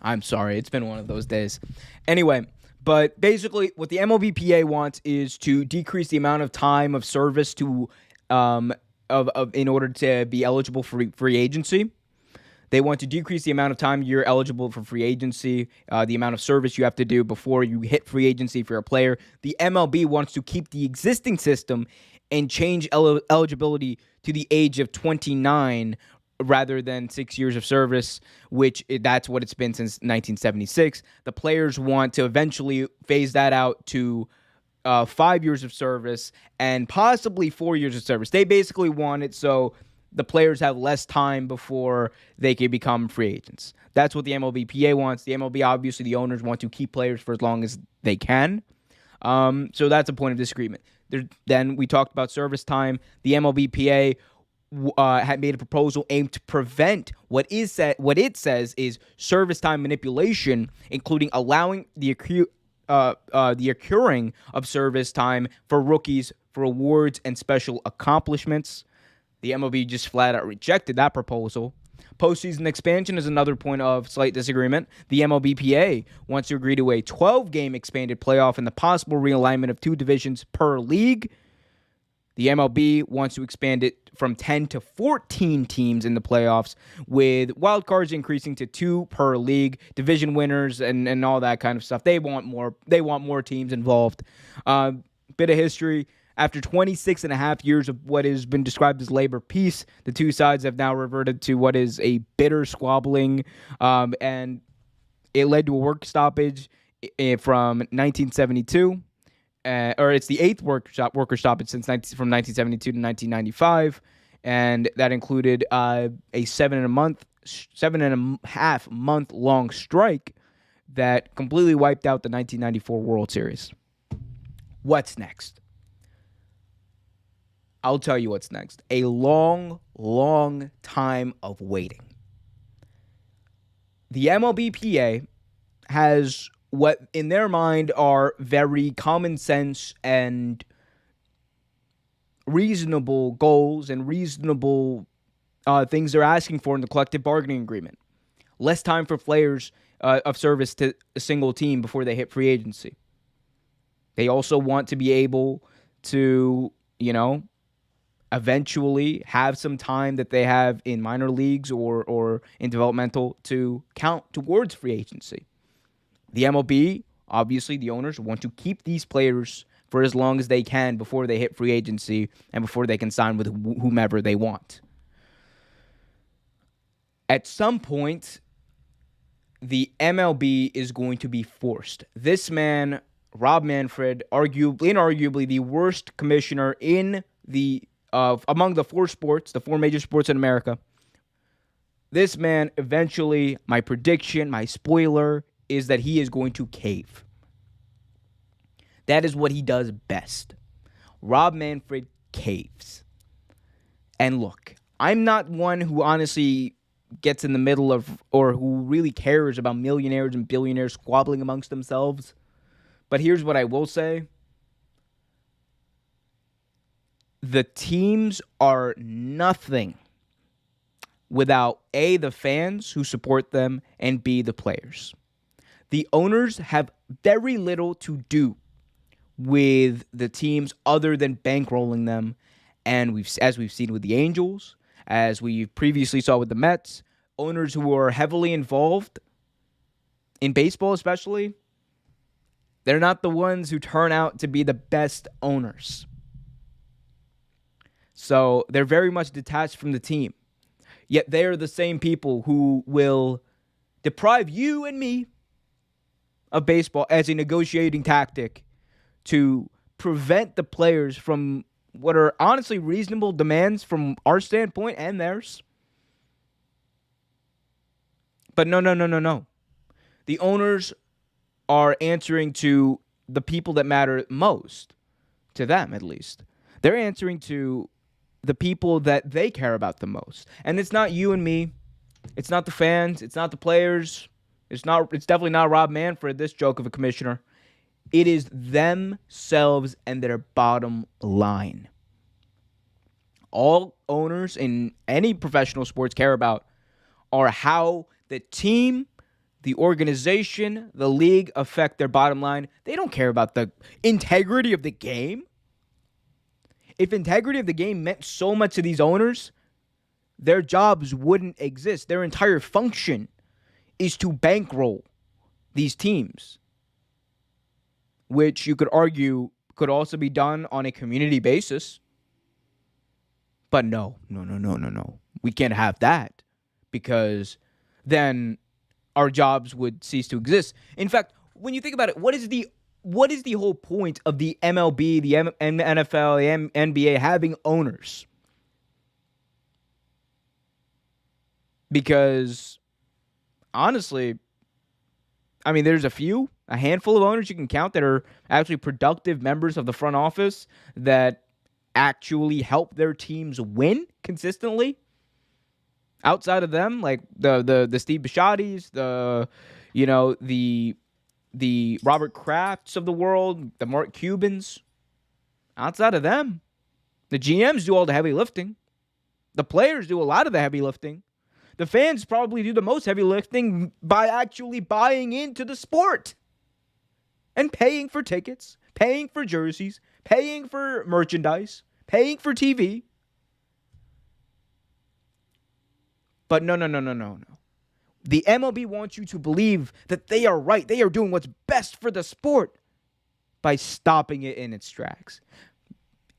I'm sorry, it's been one of those days. Anyway, but basically what the MLBPA wants is to decrease the amount of time of service to in order to be eligible for free agency. They want to decrease the amount of time you're eligible for free agency, the amount of service you have to do before you hit free agency for a player. The MLB wants to keep the existing system and change eligibility to the age of 29 rather than 6 years of service, which that's what it's been since 1976. The players want to eventually phase that out to 5 years of service and possibly 4 years of service. They basically want it so the players have less time before they can become free agents. That's what the MLBPA wants. The MLB, obviously, the owners want to keep players for as long as they can. So that's a point of disagreement. Then we talked about service time. The MLBPA had made a proposal aimed to prevent what it says is service time manipulation, including allowing the accruing of service time for rookies for awards and special accomplishments. The MLB just flat out rejected that proposal. Postseason expansion is another point of slight disagreement. The MLBPA wants to agree to a 12-game expanded playoff and the possible realignment of 2 divisions per league. The MLB wants to expand it from 10 to 14 teams in the playoffs, with wild cards increasing to 2 per league, division winners, and all that kind of stuff. They want more teams involved. Bit of history. After 26 and a half years of what has been described as labor peace, the two sides have now reverted to what is a bitter squabbling, and it led to a work stoppage from 1972. Or it's the 8th worker stoppage from 1972 to 1995, and that included a 7.5 month long strike that completely wiped out the 1994 World Series. What's next? I'll tell you what's next. A long, long time of waiting. The MLBPA has what in their mind are very common sense and reasonable goals and reasonable things they're asking for in the collective bargaining agreement. Less time for players of service to a single team before they hit free agency. They also want to be able to, eventually have some time that they have in minor leagues or in developmental to count towards free agency. The MLB, obviously, the owners want to keep these players for as long as they can before they hit free agency and before they can sign with whomever they want. At some point, the MLB is going to be forced. This man, Rob Manfred, inarguably the worst commissioner in among the 4 major sports in America. This man, eventually, my prediction, my spoiler, is that he is going to cave. That is what he does best. Rob Manfred caves. And look, I'm not one who honestly gets in the middle of or who really cares about millionaires and billionaires squabbling amongst themselves. But here's what I will say. The teams are nothing without A, the fans who support them, and B, the players. The owners have very little to do with the teams other than bankrolling them. And as we've seen with the Angels, as we previously saw with the Mets, owners who are heavily involved in baseball especially, they're not the ones who turn out to be the best owners. So they're very much detached from the team. Yet they are the same people who will deprive you and me of baseball as a negotiating tactic to prevent the players from what are honestly reasonable demands from our standpoint and theirs. But no. The owners are answering to the people that matter most, to them at least. They're answering to the people that they care about the most. And it's not you and me. It's not the fans. It's not the players. It's definitely not Rob Manfred, this joke of a commissioner. It is themselves and their bottom line. All owners in any professional sports care about are how the team, the organization, the league affect their bottom line. They don't care about the integrity of the game. If integrity of the game meant so much to these owners, their jobs wouldn't exist. Their entire function is to bankroll these teams, which you could argue could also be done on a community basis. But no. We can't have that, because then our jobs would cease to exist. In fact, when you think about it, what is the whole point of the MLB, the NFL, the NBA having owners? Because honestly, I mean, there's a handful of owners you can count that are actually productive members of the front office that actually help their teams win consistently. Outside of them, like the Steve Bisciottis, the Robert Krafts of the world, the Mark Cubans. Outside of them, the GMs do all the heavy lifting. The players do a lot of the heavy lifting. The fans probably do the most heavy lifting by actually buying into the sport and paying for tickets, paying for jerseys, paying for merchandise, paying for TV. But no. The MLB wants you to believe that they are right. They are doing what's best for the sport by stopping it in its tracks.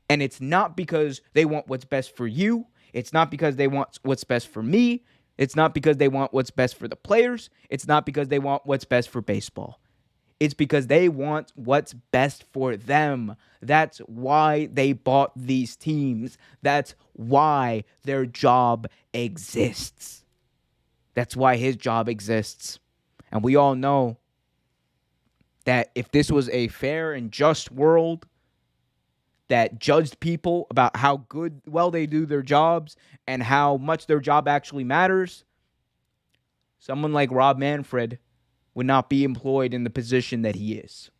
And it's not because they want what's best for you. It's not because they want what's best for me. It's not because they want what's best for the players. It's not because they want what's best for baseball. It's because they want what's best for them. That's why they bought these teams. That's why their job exists. That's why his job exists. And we all know that if this was a fair and just world that judged people about how well they do their jobs and how much their job actually matters, someone like Rob Manfred would not be employed in the position that he is.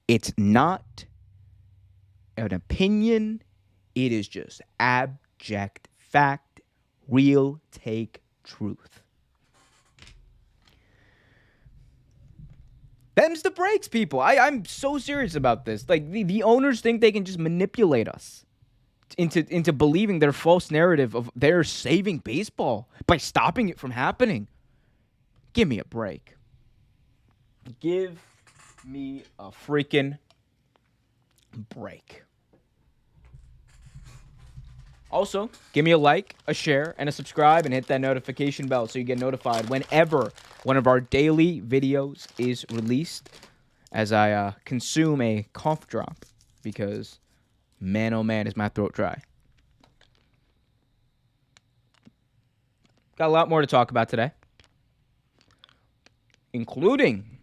It's not an opinion. It is just abject fact, real take truth. Them's the breaks, people. I'm so serious about this. Like, the owners think they can just manipulate us into believing their false narrative of they're saving baseball by stopping it from happening. Give me a break. Give me a freaking break. Also, give me a like, a share, and a subscribe, and hit that notification bell so you get notified whenever one of our daily videos is released, as I consume a cough drop, because man, oh man, is my throat dry. Got a lot more to talk about today, including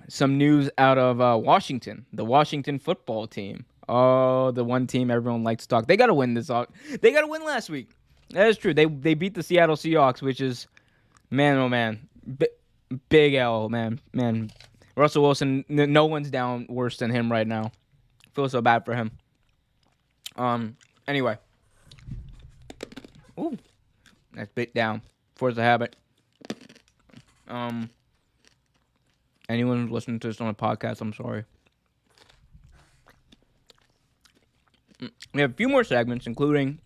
some news out of Washington, the Washington football team. Oh, the one team everyone likes to talk. They got to win this. They got to win last week. That is true. They beat the Seattle Seahawks, which is, man, oh man, big L, man. Russell Wilson, no one's down worse than him right now. Feel so bad for him. Anyway. Ooh. That's bit down. Force a habit. Anyone who's listening to this on a podcast, I'm sorry. We have a few more segments, including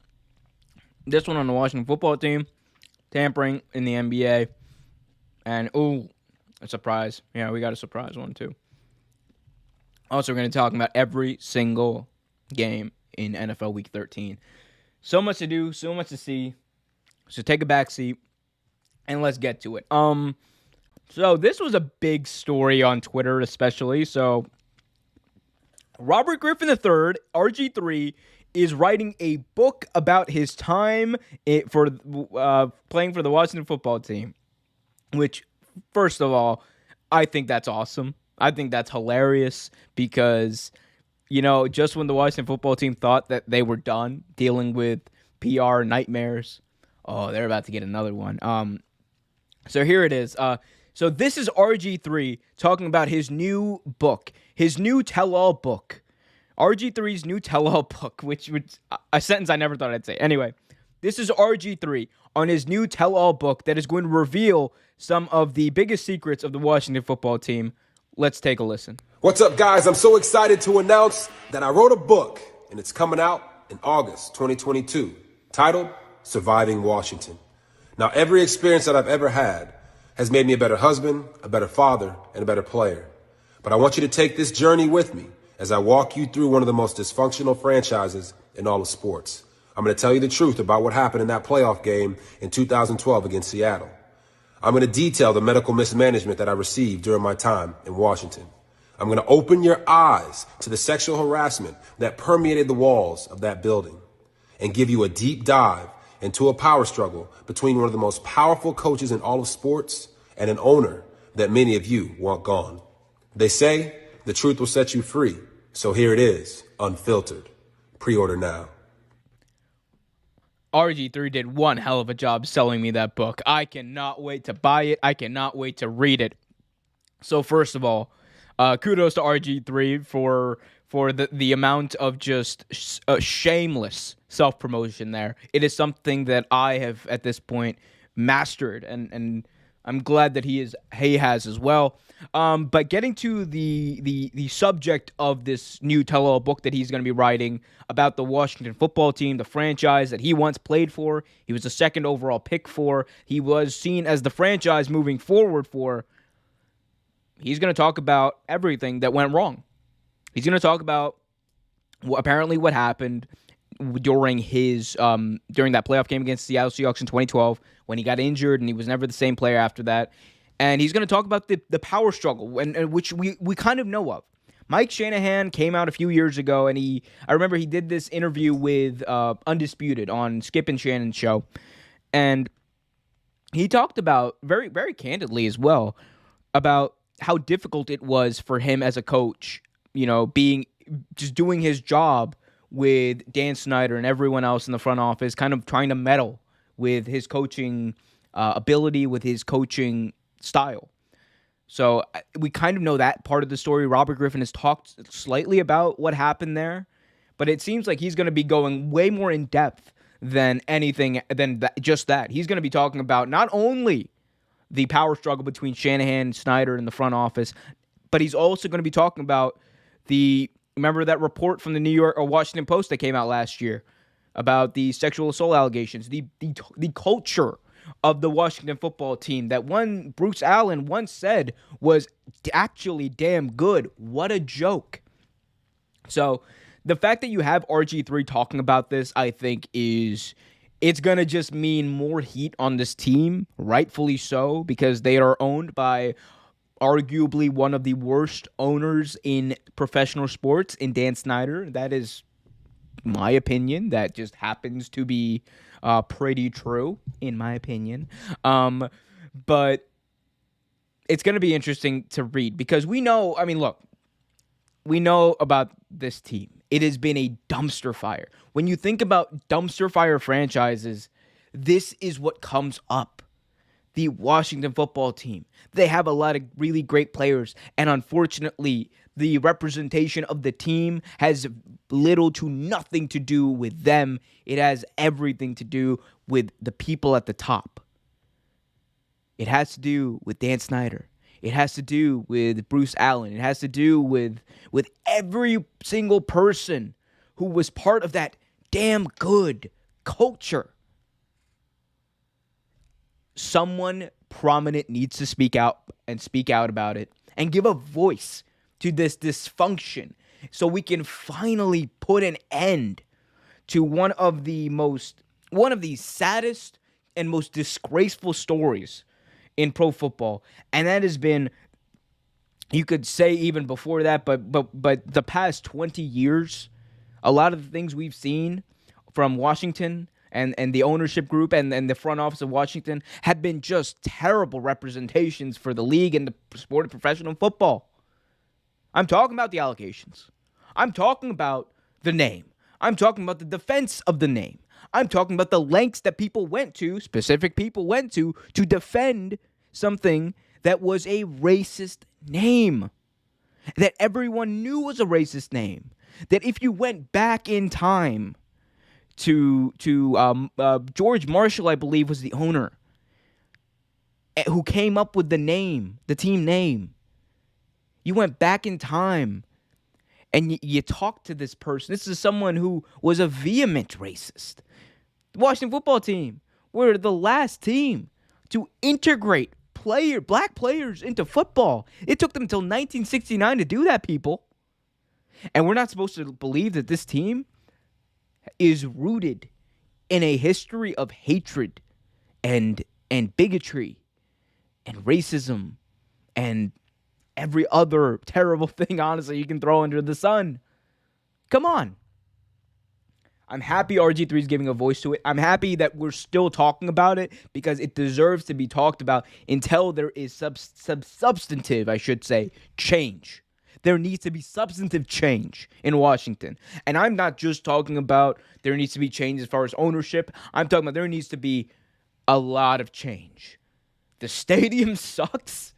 this one on the Washington football team, tampering in the NBA, and, a surprise. Yeah, we got a surprise one, too. Also, we're going to talk about every single game in NFL Week 13. So much to do, so much to see. So take a back seat, and let's get to it. So this was a big story on Twitter, especially. So Robert Griffin III, RG3, is writing a book about his time for playing for the Washington football team, which, first of all, I think that's awesome. I think that's hilarious because, just when the Washington football team thought that they were done dealing with PR nightmares, oh, they're about to get another one. So here it is. So this is RG3 talking about his new book, his new tell-all book. RG3's new tell-all book, which a sentence I never thought I'd say. Anyway, this is RG3 on his new tell-all book that is going to reveal some of the biggest secrets of the Washington football team. Let's take a listen. What's up, guys? I'm so excited to announce that I wrote a book, and it's coming out in August 2022, titled Surviving Washington. Now, every experience that I've ever had has made me a better husband, a better father, and a better player. But I want you to take this journey with me as I walk you through one of the most dysfunctional franchises in all of sports. I'm going to tell you the truth about what happened in that playoff game in 2012 against Seattle. I'm going to detail the medical mismanagement that I received during my time in Washington. I'm going to open your eyes to the sexual harassment that permeated the walls of that building and give you a deep dive into a power struggle between one of the most powerful coaches in all of sports and an owner that many of you want gone. They say the truth will set you free. So here it is, unfiltered. Pre-order now. RG3 did one hell of a job selling me that book. I cannot wait to buy it. I cannot wait to read it. So first of all, kudos to RG3 for the amount of just shameless self-promotion there. It is something that I have at this point mastered, and I'm glad that he has as well. But getting to the subject of this new tell-all book that he's going to be writing about the Washington football team, the franchise that he once played for, he was the second overall pick for, he was seen as the franchise moving forward for. He's going to talk about everything that went wrong. He's going to talk about apparently what happened during that playoff game against the Seattle Seahawks in 2012 when he got injured and he was never the same player after that. And he's going to talk about the power struggle, and which we kind of know of. Mike Shanahan came out a few years ago, and I remember he did this interview with Undisputed on Skip and Shannon's show, and he talked about very, very candidly as well about how difficult it was for him as a coach, just doing his job with Dan Snyder and everyone else in the front office, kind of trying to meddle with his coaching ability, with his coaching style. So we kind of know that part of the story. Robert Griffin has talked slightly about what happened there, but it seems like he's going to be going way more in depth than anything, just that. He's going to be talking about not only the power struggle between Shanahan and Snyder in the front office, but he's also going to be talking about remember that report from the New York or Washington Post that came out last year about the sexual assault allegations, the culture of the Washington football team that Bruce Allen once said was actually damn good. What a joke. So the fact that you have RG3 talking about this, I think it's going to just mean more heat on this team, rightfully so, because they are owned by arguably one of the worst owners in professional sports in Dan Snyder. That is my opinion. That just happens to be pretty true, in my opinion. But it's going to be interesting to read because we know about this team. It has been a dumpster fire. When you think about dumpster fire franchises, this is what comes up. The Washington football team. They have a lot of really great players, and unfortunately, the representation of the team has little to nothing to do with them. It has everything to do with the people at the top. It has to do with Dan Snyder. It has to do with Bruce Allen. It has to do with every single person who was part of that damn good culture. Someone prominent needs to speak out about it and give a voice to this dysfunction so we can finally put an end to one of the saddest and most disgraceful stories in pro football. And that has been, you could say even before that, but the past 20 years A lot of the things we've seen from Washington and the ownership group and the front office of Washington have been just terrible representations for the league and the sport of professional football. I'm talking about the allegations. I'm talking about the name. I'm talking about the defense of the name. I'm talking about the lengths that people went to, specific people went to defend something that was a racist name, that everyone knew was a racist name, that if you went back in time to George Marshall, I believe, was the owner, who came up with the name, the team name. You went back in time and you talked to this person. This is someone who was a vehement racist. The Washington football team were the last team to integrate black players into football. It took them until 1969 to do that, people. And we're not supposed to believe that this team is rooted in a history of hatred and bigotry and racism and every other terrible thing, honestly, you can throw under the sun. Come on. I'm happy RG3 is giving a voice to it. I'm happy that we're still talking about it because it deserves to be talked about until there is substantive, I should say, change. There needs to be substantive change in Washington. And I'm not just talking about there needs to be change as far as ownership. I'm talking about there needs to be a lot of change. The stadium sucks.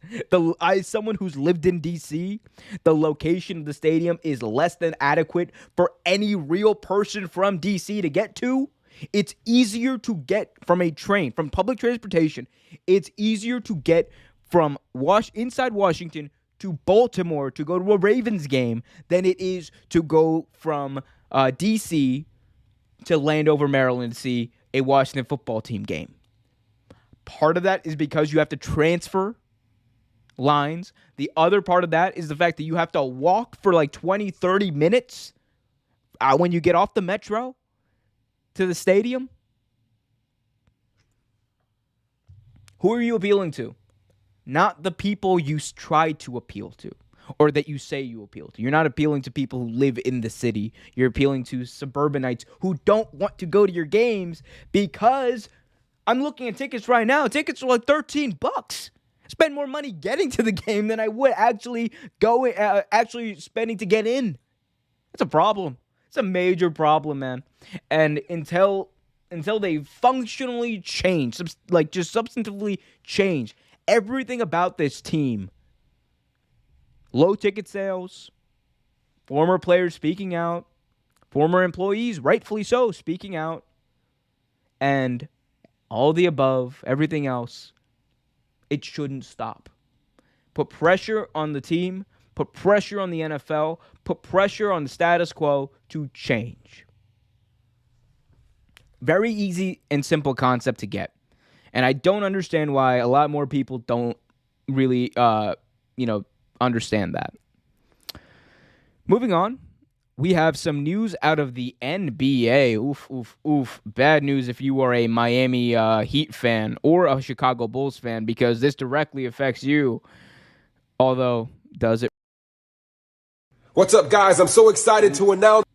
As someone who's lived in D.C., the location of the stadium is less than adequate for any real person from D.C. to get to. It's easier to get from a train, from public transportation. It's easier to get from inside Washington to Baltimore to go to a Ravens game than it is to go from D.C. to Landover, Maryland to see a Washington football team game. Part of that is because you have to transfer lines. The other part of that is the fact that you have to walk for like 20, 30 minutes when you get off the metro to the stadium. Who are you appealing to? Not the people you try to appeal to or that you say you appeal to. You're not appealing to people who live in the city. You're appealing to suburbanites who don't want to go to your games because I'm looking at tickets right now. Tickets are like $13. Spend more money getting to the game than I would actually spending to get in. That's a problem. It's a major problem, man. And until they functionally change, like just substantively change everything about this team, low ticket sales, former players speaking out, former employees, rightfully so, speaking out, and all the above, everything else, it shouldn't stop. Put pressure on the team, put pressure on the NFL, put pressure on the status quo to change. Very easy and simple concept to get. And I don't understand why a lot more people don't really, understand that. Moving on. We have some news out of the NBA. Oof. Bad news if you are a Miami Heat fan or a Chicago Bulls fan because this directly affects you. Although, does it? What's up, guys? I'm so excited to announce.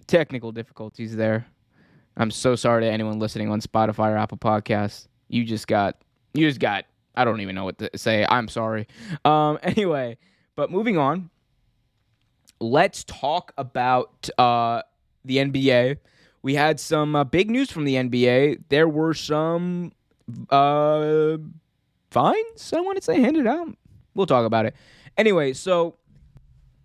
Technical difficulties there. I'm so sorry to anyone listening on Spotify or Apple Podcasts. You just got, I don't even know what to say. I'm sorry. Anyway, but moving on. Let's talk about the NBA. We had some big news from the NBA. There were some fines, I want to say, handed out. We'll talk about it. Anyway, so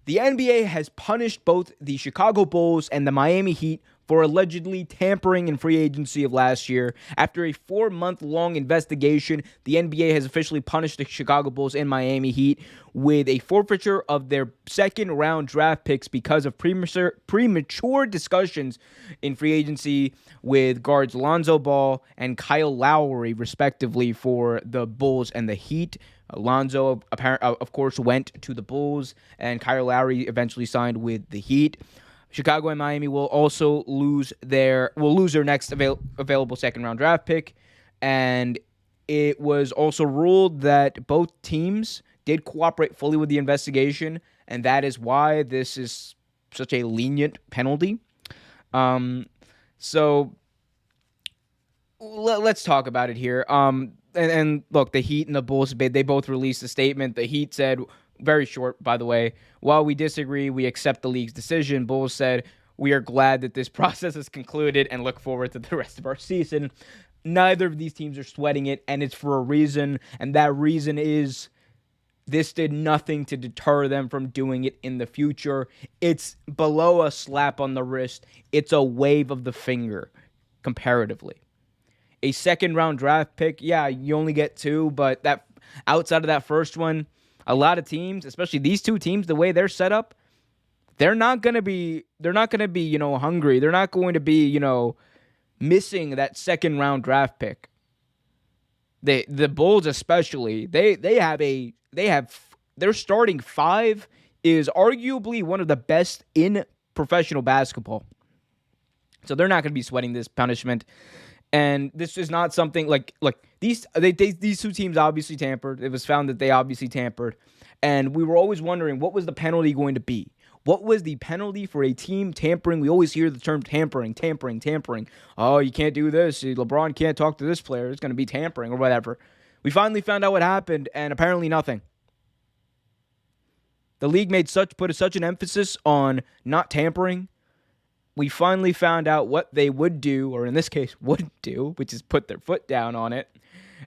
the NBA has punished both the Chicago Bulls and the Miami Heat for allegedly tampering in free agency of last year. After a 4-month-long investigation, the NBA has officially punished the Chicago Bulls and Miami Heat with a forfeiture of their second-round draft picks because of premature discussions in free agency with guards Lonzo Ball and Kyle Lowry, respectively, for the Bulls and the Heat. Lonzo, of course, went to the Bulls, and Kyle Lowry eventually signed with the Heat. Chicago and Miami will also lose their next available second-round draft pick, and it was also ruled that both teams did cooperate fully with the investigation, and that is why this is such a lenient penalty. So let's talk about it here. And look, the Heat and the Bulls, they both released a statement. The Heat said, very short, by the way, while we disagree, we accept the league's decision. Bulls said, we are glad that this process is concluded and look forward to the rest of our season. Neither of these teams are sweating it, and it's for a reason, and that reason is this did nothing to deter them from doing it in the future. It's below a slap on the wrist. It's a wave of the finger, comparatively. A second-round draft pick, yeah, you only get 2, but that outside of that first one, a lot of teams, especially these 2 teams, the way they're set up, they're not going to be, hungry. They're not going to be, missing that second-round draft pick. The Bulls especially, their starting 5 is arguably one of the best in professional basketball. So they're not going to be sweating this punishment. And this is not something like these 2 teams obviously tampered. It was found that they obviously tampered. And we were always wondering, what was the penalty going to be? What was the penalty for a team tampering? We always hear the term tampering. Oh, you can't do this. LeBron can't talk to this player. It's going to be tampering or whatever. We finally found out what happened, and apparently nothing. The league put such an emphasis on not tampering. We finally found out what they would do, or in this case, would do, which is put their foot down on it.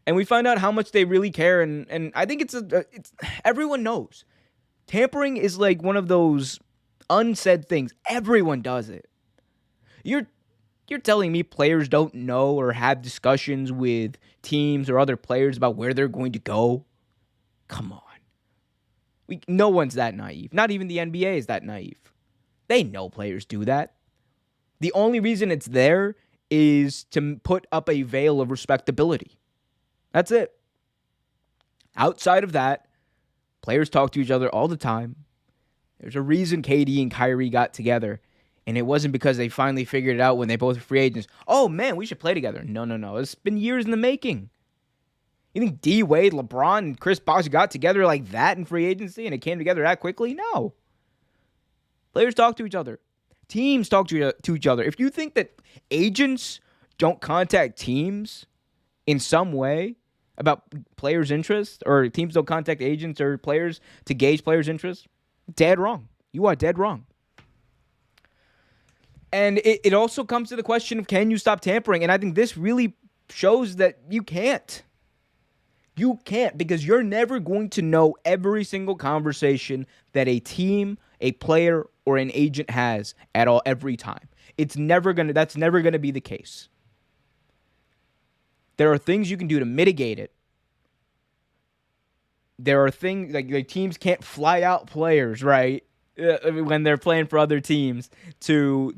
And we find out how much they really care, and I think it's everyone knows. Tampering is like one of those unsaid things. Everyone does it. You're telling me players don't know or have discussions with teams or other players about where they're going to go? Come on. No one's that naive. Not even the NBA is that naive. They know players do that. The only reason it's there is to put up a veil of respectability. That's it. Outside of that, players talk to each other all the time. There's a reason KD and Kyrie got together, and it wasn't because they finally figured it out when they both were free agents. Oh, man, we should play together. No. It's been years in the making. You think D-Wade, LeBron, and Chris Bosh got together like that in free agency, and it came together that quickly? No. Players talk to each other. Teams talk to each other. If you think that agents don't contact teams in some way about players' interests, or teams don't contact agents or players to gauge players' interests, dead wrong. You are dead wrong. And it also comes to the question of, can you stop tampering? And I think this really shows that you can't. You can't, because you're never going to know every single conversation that a team, a player, or an agent has at all every time. That's never gonna be the case. There are things you can do to mitigate it. There are things like teams can't fly out players, right? When they're playing for other teams to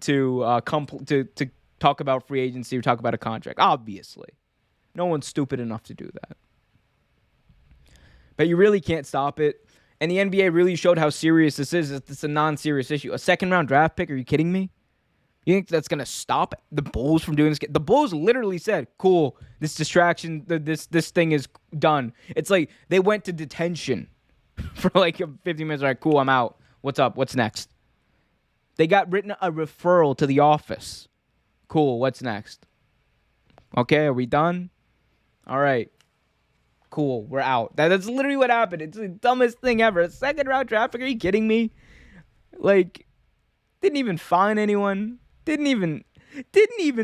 talk about free agency or talk about a contract. Obviously, no one's stupid enough to do that. But you really can't stop it. And the NBA really showed how serious this is. It's a non-serious issue. A second-round draft pick? Are you kidding me? You think that's going to stop the Bulls from doing this? The Bulls literally said, cool, this distraction, this thing is done. It's like they went to detention for like 15 minutes. All right, cool, I'm out. What's up? What's next? They got written a referral to the office. Cool, what's next? Okay, are we done? All right. Cool, we're out. That's literally what happened. It's the dumbest thing ever. A second-round draft pick? Are you kidding me? Like, didn't even fine anyone. Didn't even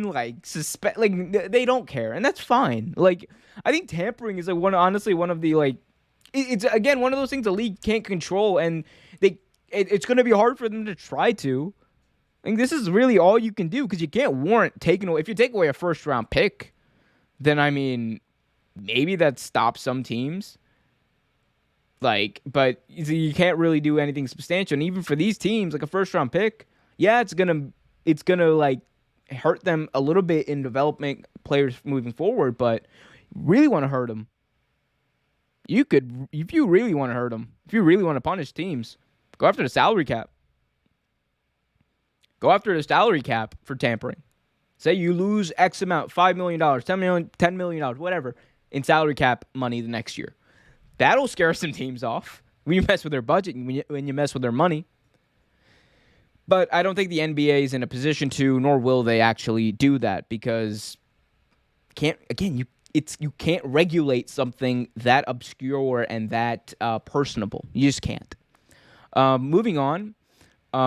like suspect. Like, they don't care, and that's fine. Like, I think tampering is like one of the like. It's again one of those things the league can't control, and it's going to be hard for them to try to. I think this is really all you can do, because you can't warrant taking away. If you take away a first-round pick, then I mean, maybe that stops some teams. Like, but you can't really do anything substantial. And even for these teams, like a first-round pick, yeah, it's gonna like hurt them a little bit in developing players moving forward. But really want to hurt them, you could, if you really want to hurt them, if you really want to punish teams, go after the salary cap. Go after the salary cap for tampering. Say you lose X amount, $5 million, $10 million, whatever, in salary cap money the next year. That'll scare some teams off when you mess with their budget and when you mess with their money. But I don't think the NBA is in a position to, nor will they actually do that, because you can't regulate something that obscure and that personable. You just can't. Moving on,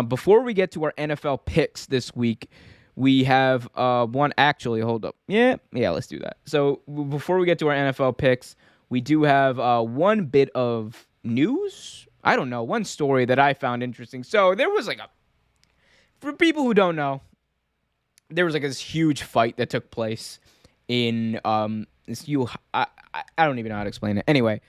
before we get to our NFL picks this week, we have one. Actually, hold up. Yeah, let's do that. So before we get to our NFL picks, we do have one bit of news. I don't know, one story that I found interesting. So there was for people who don't know, there was this huge fight that took place in I don't even know how to explain it. Anyway,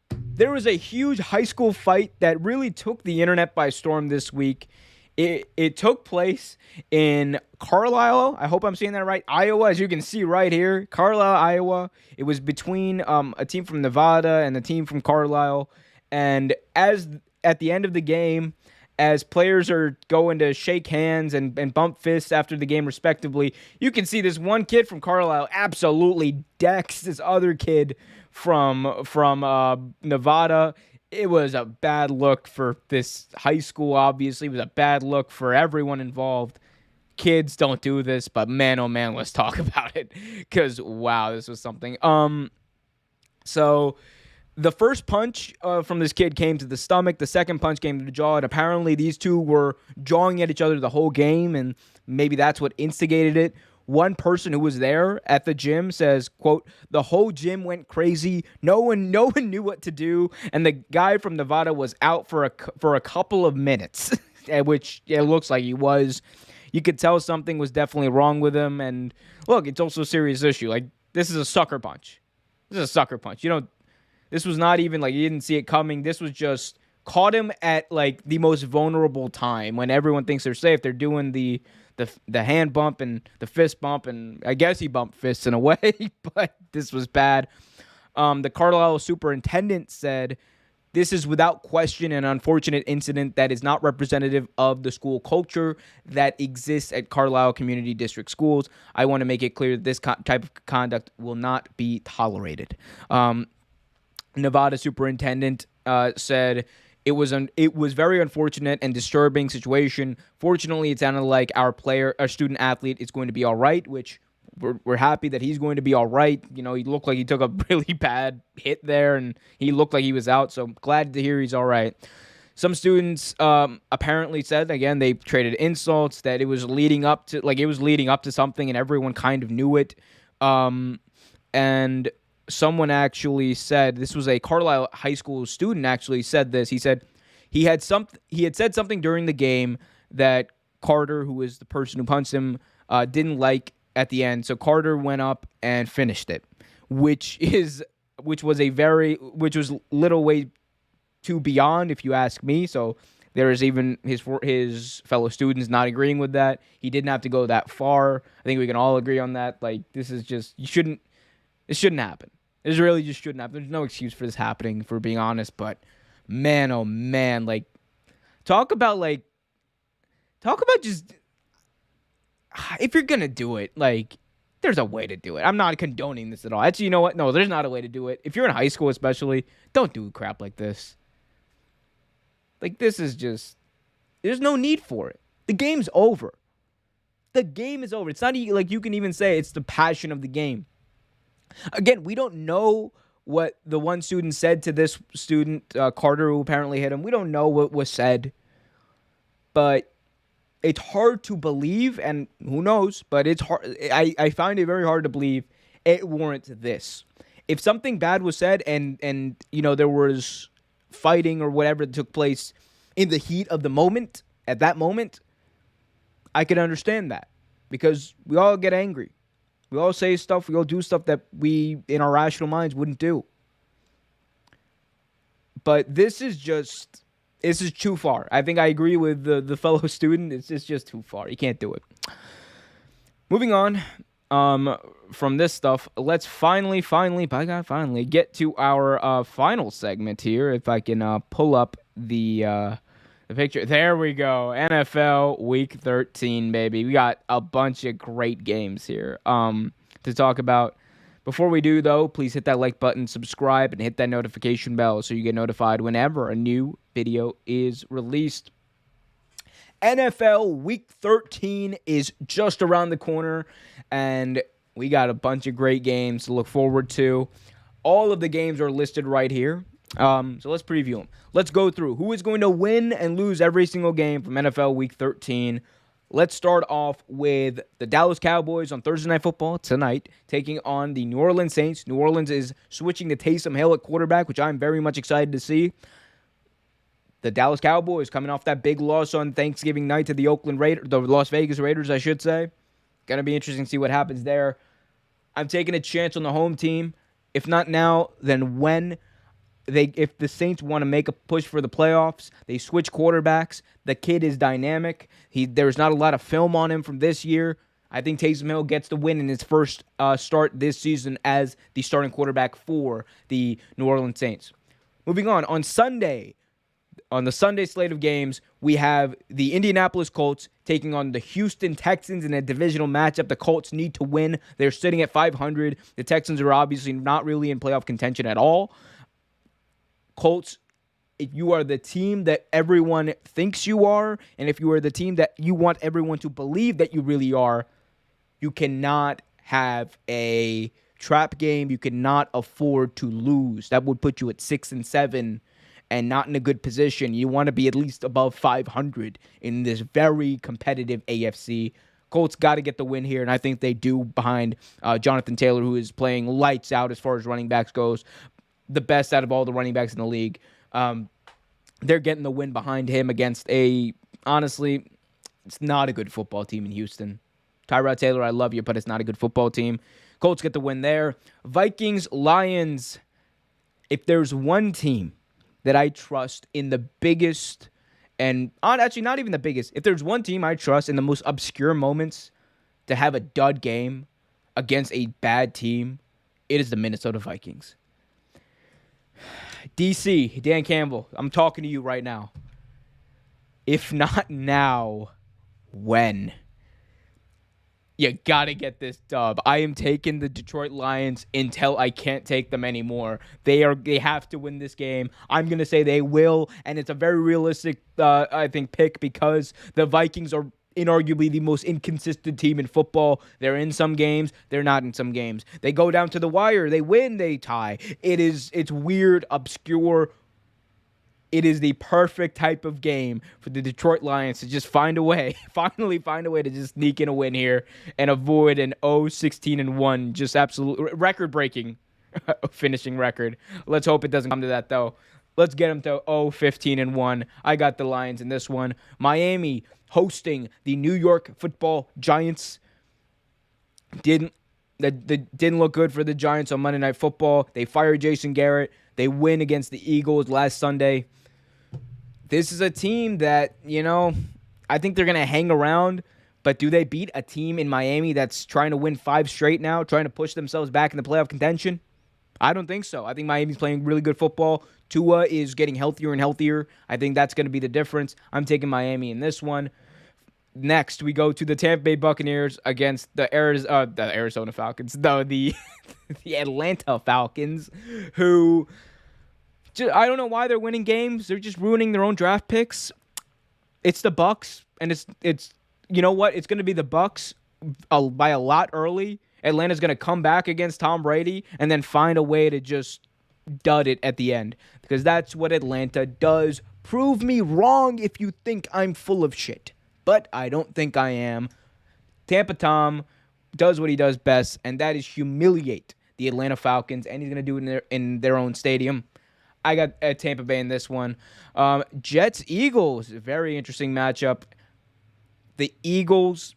there was a huge high school fight that really took the internet by storm this week. It took place in Carlisle. I hope I'm saying that right. Iowa, as you can see right here, Carlisle, Iowa. It was between a team from Nevada and a team from Carlisle. And at the end of the game, as players are going to shake hands and bump fists after the game respectively, you can see this one kid from Carlisle absolutely decks this other kid from Nevada. It was a bad look for this high school, obviously. It was a bad look for everyone involved. Kids, don't do this, but man, oh man, let's talk about it. Because, wow, this was something. So the first punch from this kid came to the stomach. The second punch came to the jaw. And apparently these two were jawing at each other the whole game. And maybe that's what instigated it. One person who was there at the gym says, quote, "The whole gym went crazy. No one knew what to do. And the guy from Nevada was out for a couple of minutes," which it looks like he was. You could tell something was definitely wrong with him. And look, it's also a serious issue. This is a sucker punch. This was not even you didn't see it coming. This was just caught him at the most vulnerable time when everyone thinks they're safe. They're doing the hand bump and the fist bump, and I guess he bumped fists in a way, but this was bad. The Carlisle superintendent said, "This is without question an unfortunate incident that is not representative of the school culture that exists at Carlisle Community District Schools. I want to make it clear that this type of conduct will not be tolerated." Nevada superintendent said, It was very unfortunate and disturbing situation. Fortunately, it sounded like our student athlete is going to be all right, which we're happy that he's going to be all right. He looked like he took a really bad hit there, and he looked like he was out. So glad to hear he's all right. Some students apparently said, again, they traded insults, that it was leading up to something, and everyone kind of knew it. And someone actually said, this was a Carlisle high school student actually said this. He said he had said something during the game that Carter, who was the person who punched him, didn't like at the end. So Carter went up and finished it, which was little way too beyond, if you ask me. So there is even his fellow students not agreeing with that. He didn't have to go that far. I think we can all agree on that. This is just, it shouldn't happen. This really just shouldn't happen. There's no excuse for this happening, for being honest. But man, oh man, talk about just, if you're gonna do it, there's a way to do it. I'm not condoning this at all. Actually, you know what? No, there's not a way to do it. If you're in high school, especially, don't do crap like this. This is just, there's no need for it. The game's over. The game is over. It's not you can even say it's the passion of the game. Again, we don't know what the one student said to this student, Carter, who apparently hit him. We don't know what was said. But it's hard to believe, and who knows, but it's hard. I find it very hard to believe it warrants this. If something bad was said and there was fighting or whatever that took place in the heat of the moment, at that moment, I can understand that, because we all get angry. We all say stuff, we all do stuff that we, in our rational minds, wouldn't do. But this is too far. I think I agree with the fellow student. It's just too far. You can't do it. Moving on from this stuff, let's finally get to our final segment here. If I can pull up the picture. There we go. NFL Week 13, baby. We got a bunch of great games here to talk about. Before we do, though, please hit that like button, subscribe, and hit that notification bell so you get notified whenever a new video is released. NFL Week 13 is just around the corner, and we got a bunch of great games to look forward to. All of the games are listed right here. So let's preview them. Let's go through who is going to win and lose every single game from NFL Week 13. Let's start off with the Dallas Cowboys on Thursday Night Football tonight, taking on the New Orleans Saints. New Orleans is switching to Taysom Hill at quarterback, which I'm very much excited to see. The Dallas Cowboys coming off that big loss on Thanksgiving night to the the Las Vegas Raiders, I should say. Gonna be interesting to see what happens there. I'm taking a chance on the home team. If not now, then when. If the Saints want to make a push for the playoffs, they switch quarterbacks. The kid is dynamic. There's not a lot of film on him from this year. I think Taysom Hill gets the win in his first start this season as the starting quarterback for the New Orleans Saints. Moving on Sunday, on the Sunday slate of games, we have the Indianapolis Colts taking on the Houston Texans in a divisional matchup. The Colts need to win. They're sitting at 500. The Texans are obviously not really in playoff contention at all. Colts, if you are the team that everyone thinks you are, and if you are the team that you want everyone to believe that you really are, you cannot have a trap game. You cannot afford to lose. That would put you at 6-7 and not in a good position. You want to be at least above 500 in this very competitive AFC. Colts got to get the win here, and I think they do behind Jonathan Taylor, who is playing lights out as far as running backs goes. The best out of all the running backs in the league. They're getting the win behind him against honestly, it's not a good football team in Houston. Tyrod Taylor, I love you, but it's not a good football team. Colts get the win there. Vikings, Lions. If there's one team that I trust in the biggest, and actually not even the biggest, if there's one team I trust in the most obscure moments to have a dud game against a bad team, it is the Minnesota Vikings. DC, Dan Campbell, I'm talking to you right now. If not now, when? You gotta get this dub. I am taking the Detroit Lions until I can't take them anymore. They have to win this game. I'm gonna say they will, and it's a very realistic, I think, pick because the Vikings are inarguably the most inconsistent team in football. They're in some games, they're not in some games. They go down to the wire, they win, they tie. It's weird, obscure. It is the perfect type of game for the Detroit Lions to just find a way, finally find a way to just sneak in a win here and avoid an 0-16-1, just absolute record-breaking finishing record. Let's hope it doesn't come to that, though. Let's get them to 0-15-1. I got the Lions in this one. Miami hosting the New York Football Giants. Didn't look good for the Giants on Monday Night Football. They fired Jason Garrett. They win against the Eagles last Sunday. This is a team that, I think they're going to hang around. But do they beat a team in Miami that's trying to win 5 straight now, trying to push themselves back in the playoff contention? I don't think so. I think Miami's playing really good football. Tua is getting healthier and healthier. I think that's going to be the difference. I'm taking Miami in this one. Next, we go to the Tampa Bay Buccaneers against the Arizona Falcons. The Atlanta Falcons, who I don't know why they're winning games. They're just ruining their own draft picks. It's the Bucs, and it's you know what? It's going to be the Bucs by a lot early. Atlanta's going to come back against Tom Brady and then find a way to just dud it at the end because that's what Atlanta does. Prove me wrong if you think I'm full of shit, but I don't think I am. Tampa Tom does what he does best, and that is humiliate the Atlanta Falcons, and he's going to do it in their own stadium. I got Tampa Bay in this one. Jets-Eagles, very interesting matchup. The Eagles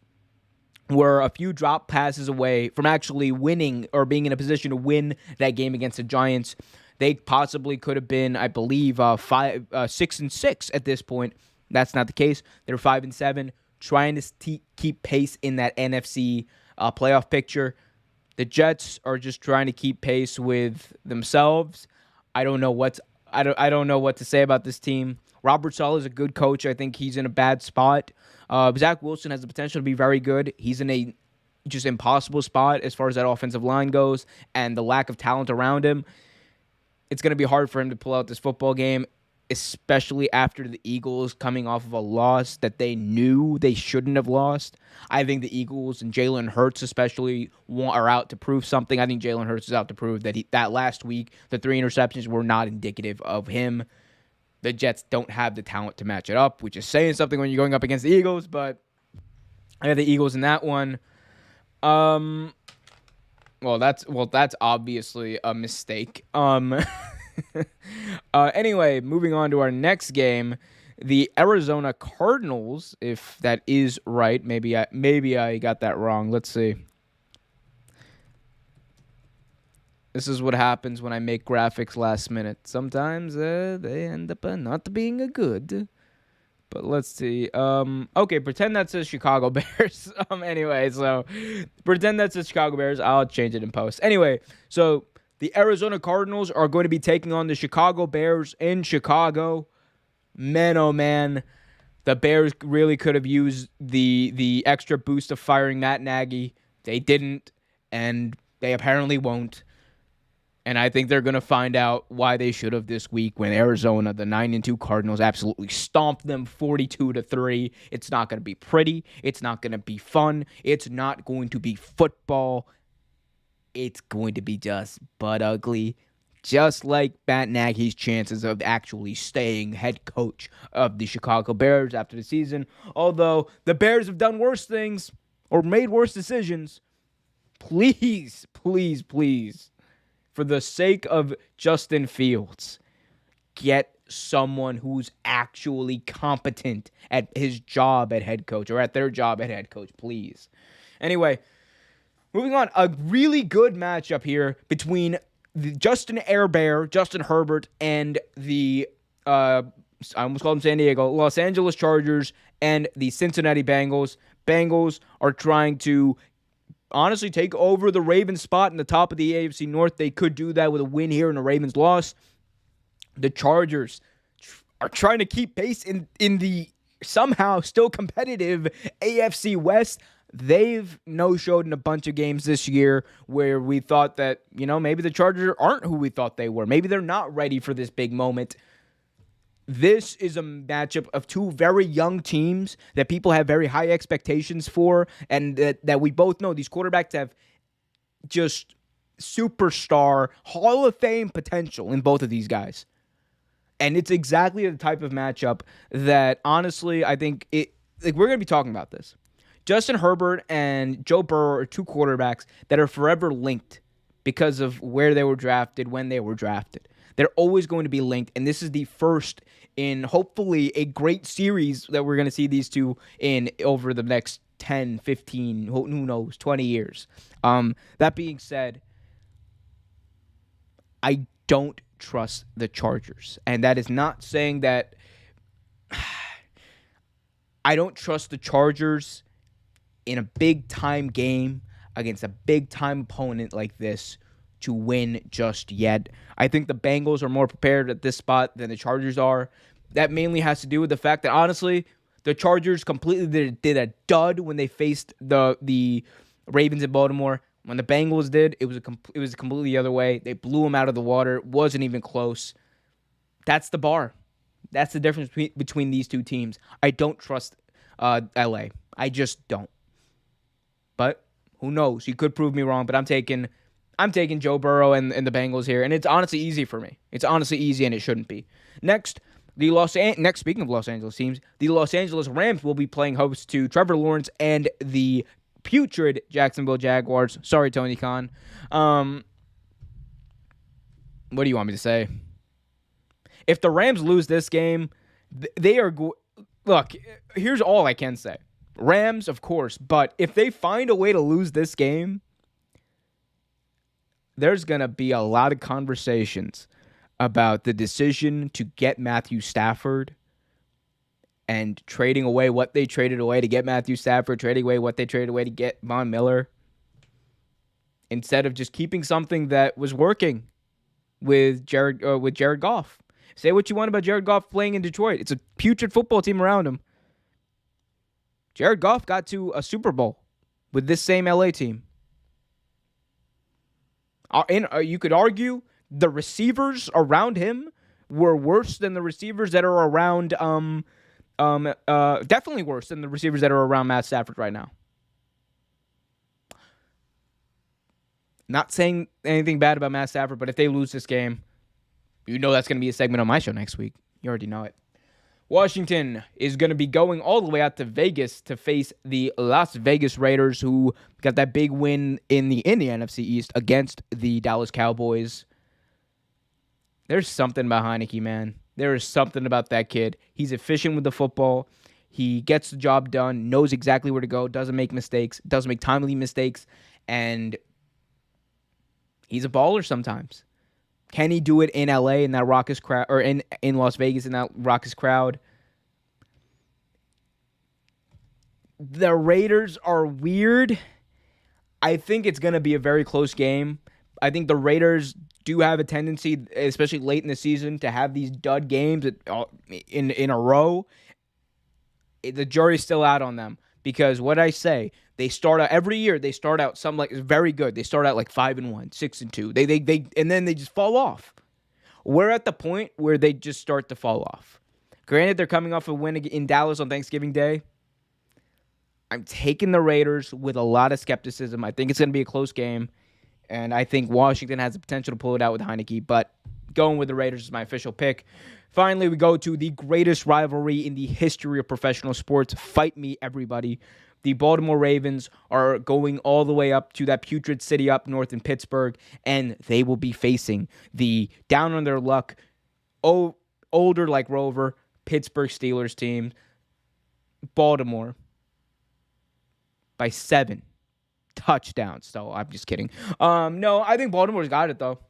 were a few drop passes away from actually winning or being in a position to win that game against the Giants. They possibly could have been, I believe, 6-6 at this point. That's not the case. They're 5-7, trying to keep pace in that NFC playoff picture. The Jets are just trying to keep pace with themselves. I don't know what to say about this team. Robert Saleh is a good coach. I think he's in a bad spot. Zach Wilson has the potential to be very good. He's in a just impossible spot as far as that offensive line goes and the lack of talent around him. It's going to be hard for him to pull out this football game. especially after the Eagles coming off of a loss that they knew they shouldn't have lost. I think the Eagles and Jalen Hurts especially are out to prove something. I think Jalen Hurts is out to prove that that last week, the 3 interceptions were not indicative of him. The Jets don't have the talent to match it up, which is saying something when you're going up against the Eagles, but I have the Eagles in that one. Well, that's obviously a mistake. Anyway, moving on to our next game, the Arizona Cardinals, if that is right. Maybe I got that wrong. Let's see. This is what happens when I make graphics last minute. Sometimes they end up not being a good. But let's see. Okay, pretend that says Chicago Bears. Anyway, so pretend that says Chicago Bears. I'll change it in post. Anyway, so the Arizona Cardinals are going to be taking on the Chicago Bears in Chicago. Man, oh man, the Bears really could have used the extra boost of firing Matt Nagy. They didn't, and they apparently won't. And I think they're going to find out why they should have this week when Arizona, the 9-2 Cardinals, absolutely stomped them 42-3. It's not going to be pretty. It's not going to be fun. It's not going to be football. It's going to be just butt ugly. Just like Matt Nagy's chances of actually staying head coach of the Chicago Bears after the season. Although the Bears have done worse things or made worse decisions. Please, please, please, for the sake of Justin Fields, get someone who's actually competent at his job at head coach or at their job at head coach, please. Anyway, moving on, a really good matchup here between the Justin Herbert, and the, I almost called him San Diego, Los Angeles Chargers, and the Cincinnati Bengals. Bengals are trying to honestly take over the Ravens spot in the top of the AFC North. They could do that with a win here and a Ravens loss. The Chargers are trying to keep pace in the somehow still competitive AFC West. They've no-showed in a bunch of games this year where we thought that, maybe the Chargers aren't who we thought they were. Maybe they're not ready for this big moment. This is a matchup of two very young teams that people have very high expectations for, and that we both know these quarterbacks have just superstar Hall of Fame potential in both of these guys. And it's exactly the type of matchup that, honestly, I think we're going to be talking about this. Justin Herbert and Joe Burrow are two quarterbacks that are forever linked because of where they were drafted, when they were drafted. They're always going to be linked, and this is the first in hopefully a great series that we're going to see these two in over the next 10, 15, who knows, 20 years. That being said, I don't trust the Chargers, and that is not saying that I don't trust the Chargers in a big-time game against a big-time opponent like this to win just yet. I think the Bengals are more prepared at this spot than the Chargers are. That mainly has to do with the fact that, honestly, the Chargers completely did a dud when they faced the Ravens in Baltimore. When the Bengals did, it was completely the other way. They blew them out of the water. It wasn't even close. That's the bar. That's the difference between these two teams. I don't trust LA. I just don't. But who knows? You could prove me wrong, but I'm taking Joe Burrow and the Bengals here, and it's honestly easy for me. It's honestly easy, and it shouldn't be. Next, speaking of Los Angeles teams, the Los Angeles Rams will be playing host to Trevor Lawrence and the putrid Jacksonville Jaguars. Sorry, Tony Khan. What do you want me to say? If the Rams lose this game, they are look, here's all I can say. Rams, of course, but if they find a way to lose this game, there's going to be a lot of conversations about the decision to get Matthew Stafford and trading away what they traded away to get Matthew Stafford, trading away what they traded away to get Von Miller, instead of just keeping something that was working with Jared Goff. Say what you want about Jared Goff playing in Detroit. It's a putrid football team around him. Jared Goff got to a Super Bowl with this same LA team. You could argue the receivers around him were worse than the receivers that are around. Definitely worse than the receivers that are around Matt Stafford right now. Not saying anything bad about Matt Stafford, but if they lose this game, you know that's going to be a segment on my show next week. You already know it. Washington is going to be going all the way out to Vegas to face the Las Vegas Raiders, who got that big win in the NFC East against the Dallas Cowboys. There's something about Heineke, man. There is something about that kid. He's efficient with the football. He gets the job done, knows exactly where to go, doesn't make mistakes, doesn't make timely mistakes, and he's a baller sometimes. Can he do it in LA in that raucous crowd, or in Las Vegas in that raucous crowd? The Raiders are weird. I think it's going to be a very close game. I think the Raiders do have a tendency, especially late in the season, to have these dud games in a row. The jury's still out on them because what I say, they start out every year. They start out some like very good. They start out like 5-1, 6-2. They and then they just fall off. We're at the point where they just start to fall off. Granted, they're coming off a win in Dallas on Thanksgiving Day. I'm taking the Raiders with a lot of skepticism. I think it's going to be a close game. And I think Washington has the potential to pull it out with Heineke, but going with the Raiders is my official pick. Finally, we go to the greatest rivalry in the history of professional sports. Fight me, everybody. The Baltimore Ravens are going all the way up to that putrid city up north in Pittsburgh, and they will be facing the down on their luck, older like Rover, Pittsburgh Steelers team. Baltimore by 7 touchdowns. So I'm just kidding. No, I think Baltimore's got it, though.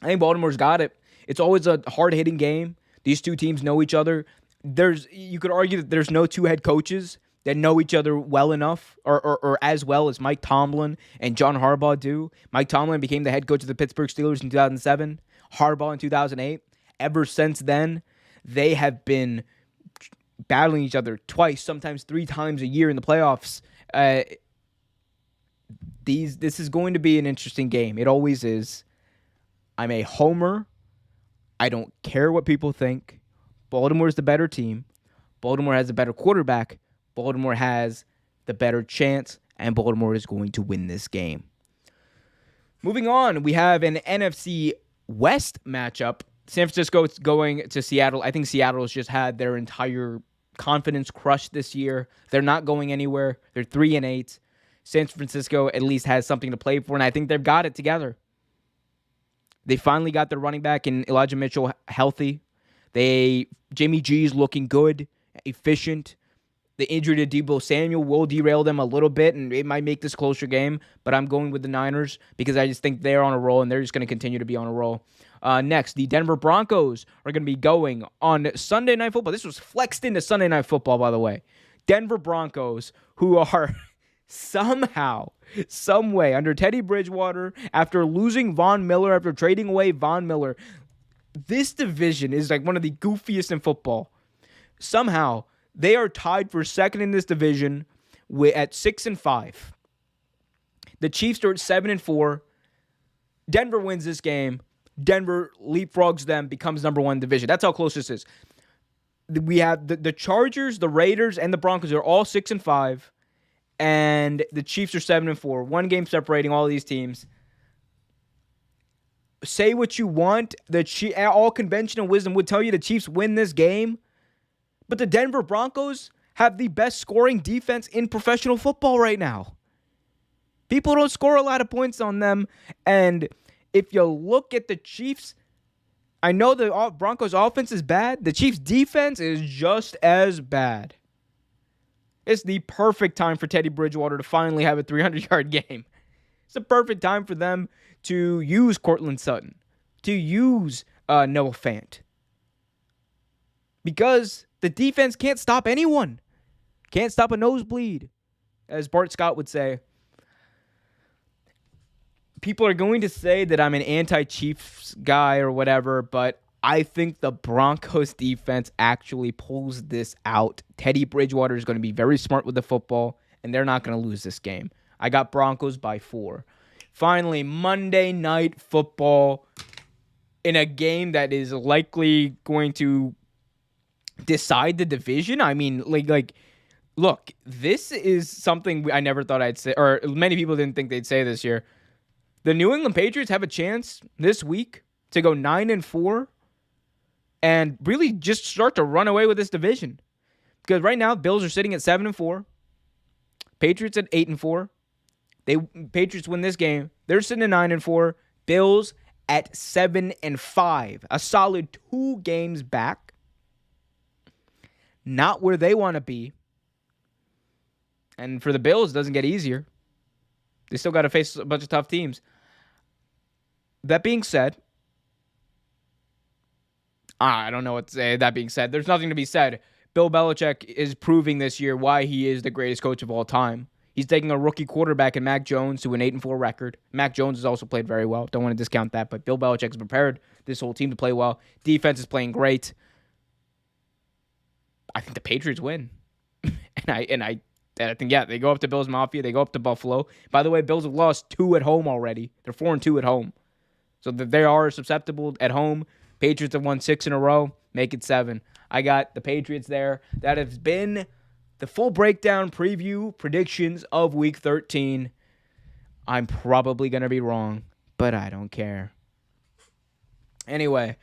I think Baltimore's got it. It's always a hard-hitting game. These two teams know each other. You could argue that there's no two head coaches that know each other well enough or as well as Mike Tomlin and John Harbaugh do. Mike Tomlin became the head coach of the Pittsburgh Steelers in 2007, Harbaugh in 2008. Ever since then, they have been battling each other twice, sometimes 3 times a year in the playoffs. This is going to be an interesting game. It always is. I'm a homer. I don't care what people think. Baltimore is the better team. Baltimore has a better quarterback. Baltimore has the better chance, and Baltimore is going to win this game. Moving on, we have an NFC West matchup. San Francisco is going to Seattle. I think Seattle has just had their entire confidence crushed this year. They're not going anywhere. They're 3-8. San Francisco at least has something to play for, and I think they've got it together. They finally got their running back in Elijah Mitchell healthy. Jimmy G's looking good, efficient. The injury to Deebo Samuel will derail them a little bit, and it might make this a closer game, but I'm going with the Niners because I just think they're on a roll, and they're just going to continue to be on a roll. Next, the Denver Broncos are going to be going on Sunday Night Football. This was flexed into Sunday Night Football, by the way. Denver Broncos, who are somehow, some way, under Teddy Bridgewater, after losing Von Miller, after trading away Von Miller, this division is like one of the goofiest in football. Somehow, they are tied for second in this division at 6-5. The Chiefs are at 7-4. Denver wins this game. Denver leapfrogs them, becomes number one division. That's how close this is. We have the Chargers, the Raiders, and the Broncos are all 6-5. And the Chiefs are 7-4. One game separating all of these teams. Say what you want. All conventional wisdom would tell you the Chiefs win this game. But the Denver Broncos have the best scoring defense in professional football right now. People don't score a lot of points on them. And if you look at the Chiefs, I know the Broncos offense is bad. The Chiefs defense is just as bad. It's the perfect time for Teddy Bridgewater to finally have a 300-yard game. It's the perfect time for them to use Cortland Sutton, to use Noah Fant. Because the defense can't stop anyone. Can't stop a nosebleed, as Bart Scott would say. People are going to say that I'm an anti-Chiefs guy or whatever, but I think the Broncos defense actually pulls this out. Teddy Bridgewater is going to be very smart with the football, and they're not going to lose this game. I got Broncos by 4. Finally, Monday Night Football. in a game that is likely going to decide the division. I mean, look, this is something I never thought I'd say, or many people didn't think they'd say this year. The New England Patriots have a chance this week to go 9-4 and really just start to run away with this division. Because right now, Bills are sitting at 7-4. Patriots at 8-4. Patriots win this game. They're sitting at 9-4. Bills at 7-5. A solid 2 games back. Not where they want to be. And for the Bills, it doesn't get easier. They still got to face a bunch of tough teams. That being said, I don't know what to say. That being said, there's nothing to be said. Bill Belichick is proving this year why he is the greatest coach of all time. He's taking a rookie quarterback in Mac Jones to an 8-4 record. Mac Jones has also played very well. Don't want to discount that, but Bill Belichick's prepared this whole team to play well. Defense is playing great. I think the Patriots win. And I think, yeah, they go up to Bills Mafia. They go up to Buffalo. By the way, Bills have lost 2 at home already. They're 4-2 at home. So they are susceptible at home. Patriots have won 6 in a row. Make it 7. I got the Patriots there. That has been the full breakdown, preview, predictions of Week 13. I'm probably going to be wrong, but I don't care. Anyway,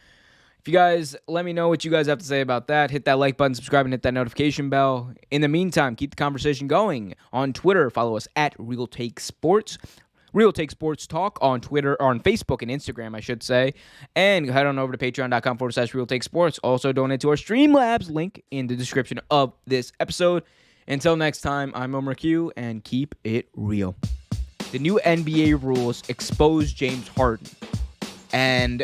if you guys let me know what you guys have to say about that, hit that like button, subscribe, and hit that notification bell. In the meantime, keep the conversation going on Twitter. Follow us at Real Take Sports. Real Take Sports Talk on Twitter, or on Facebook and Instagram, I should say. And head on over to patreon.com/Real Take Sports. Also donate to our Streamlabs link in the description of this episode. Until next time, I'm Omar Q, and keep it real. The new NBA rules expose James Harden. And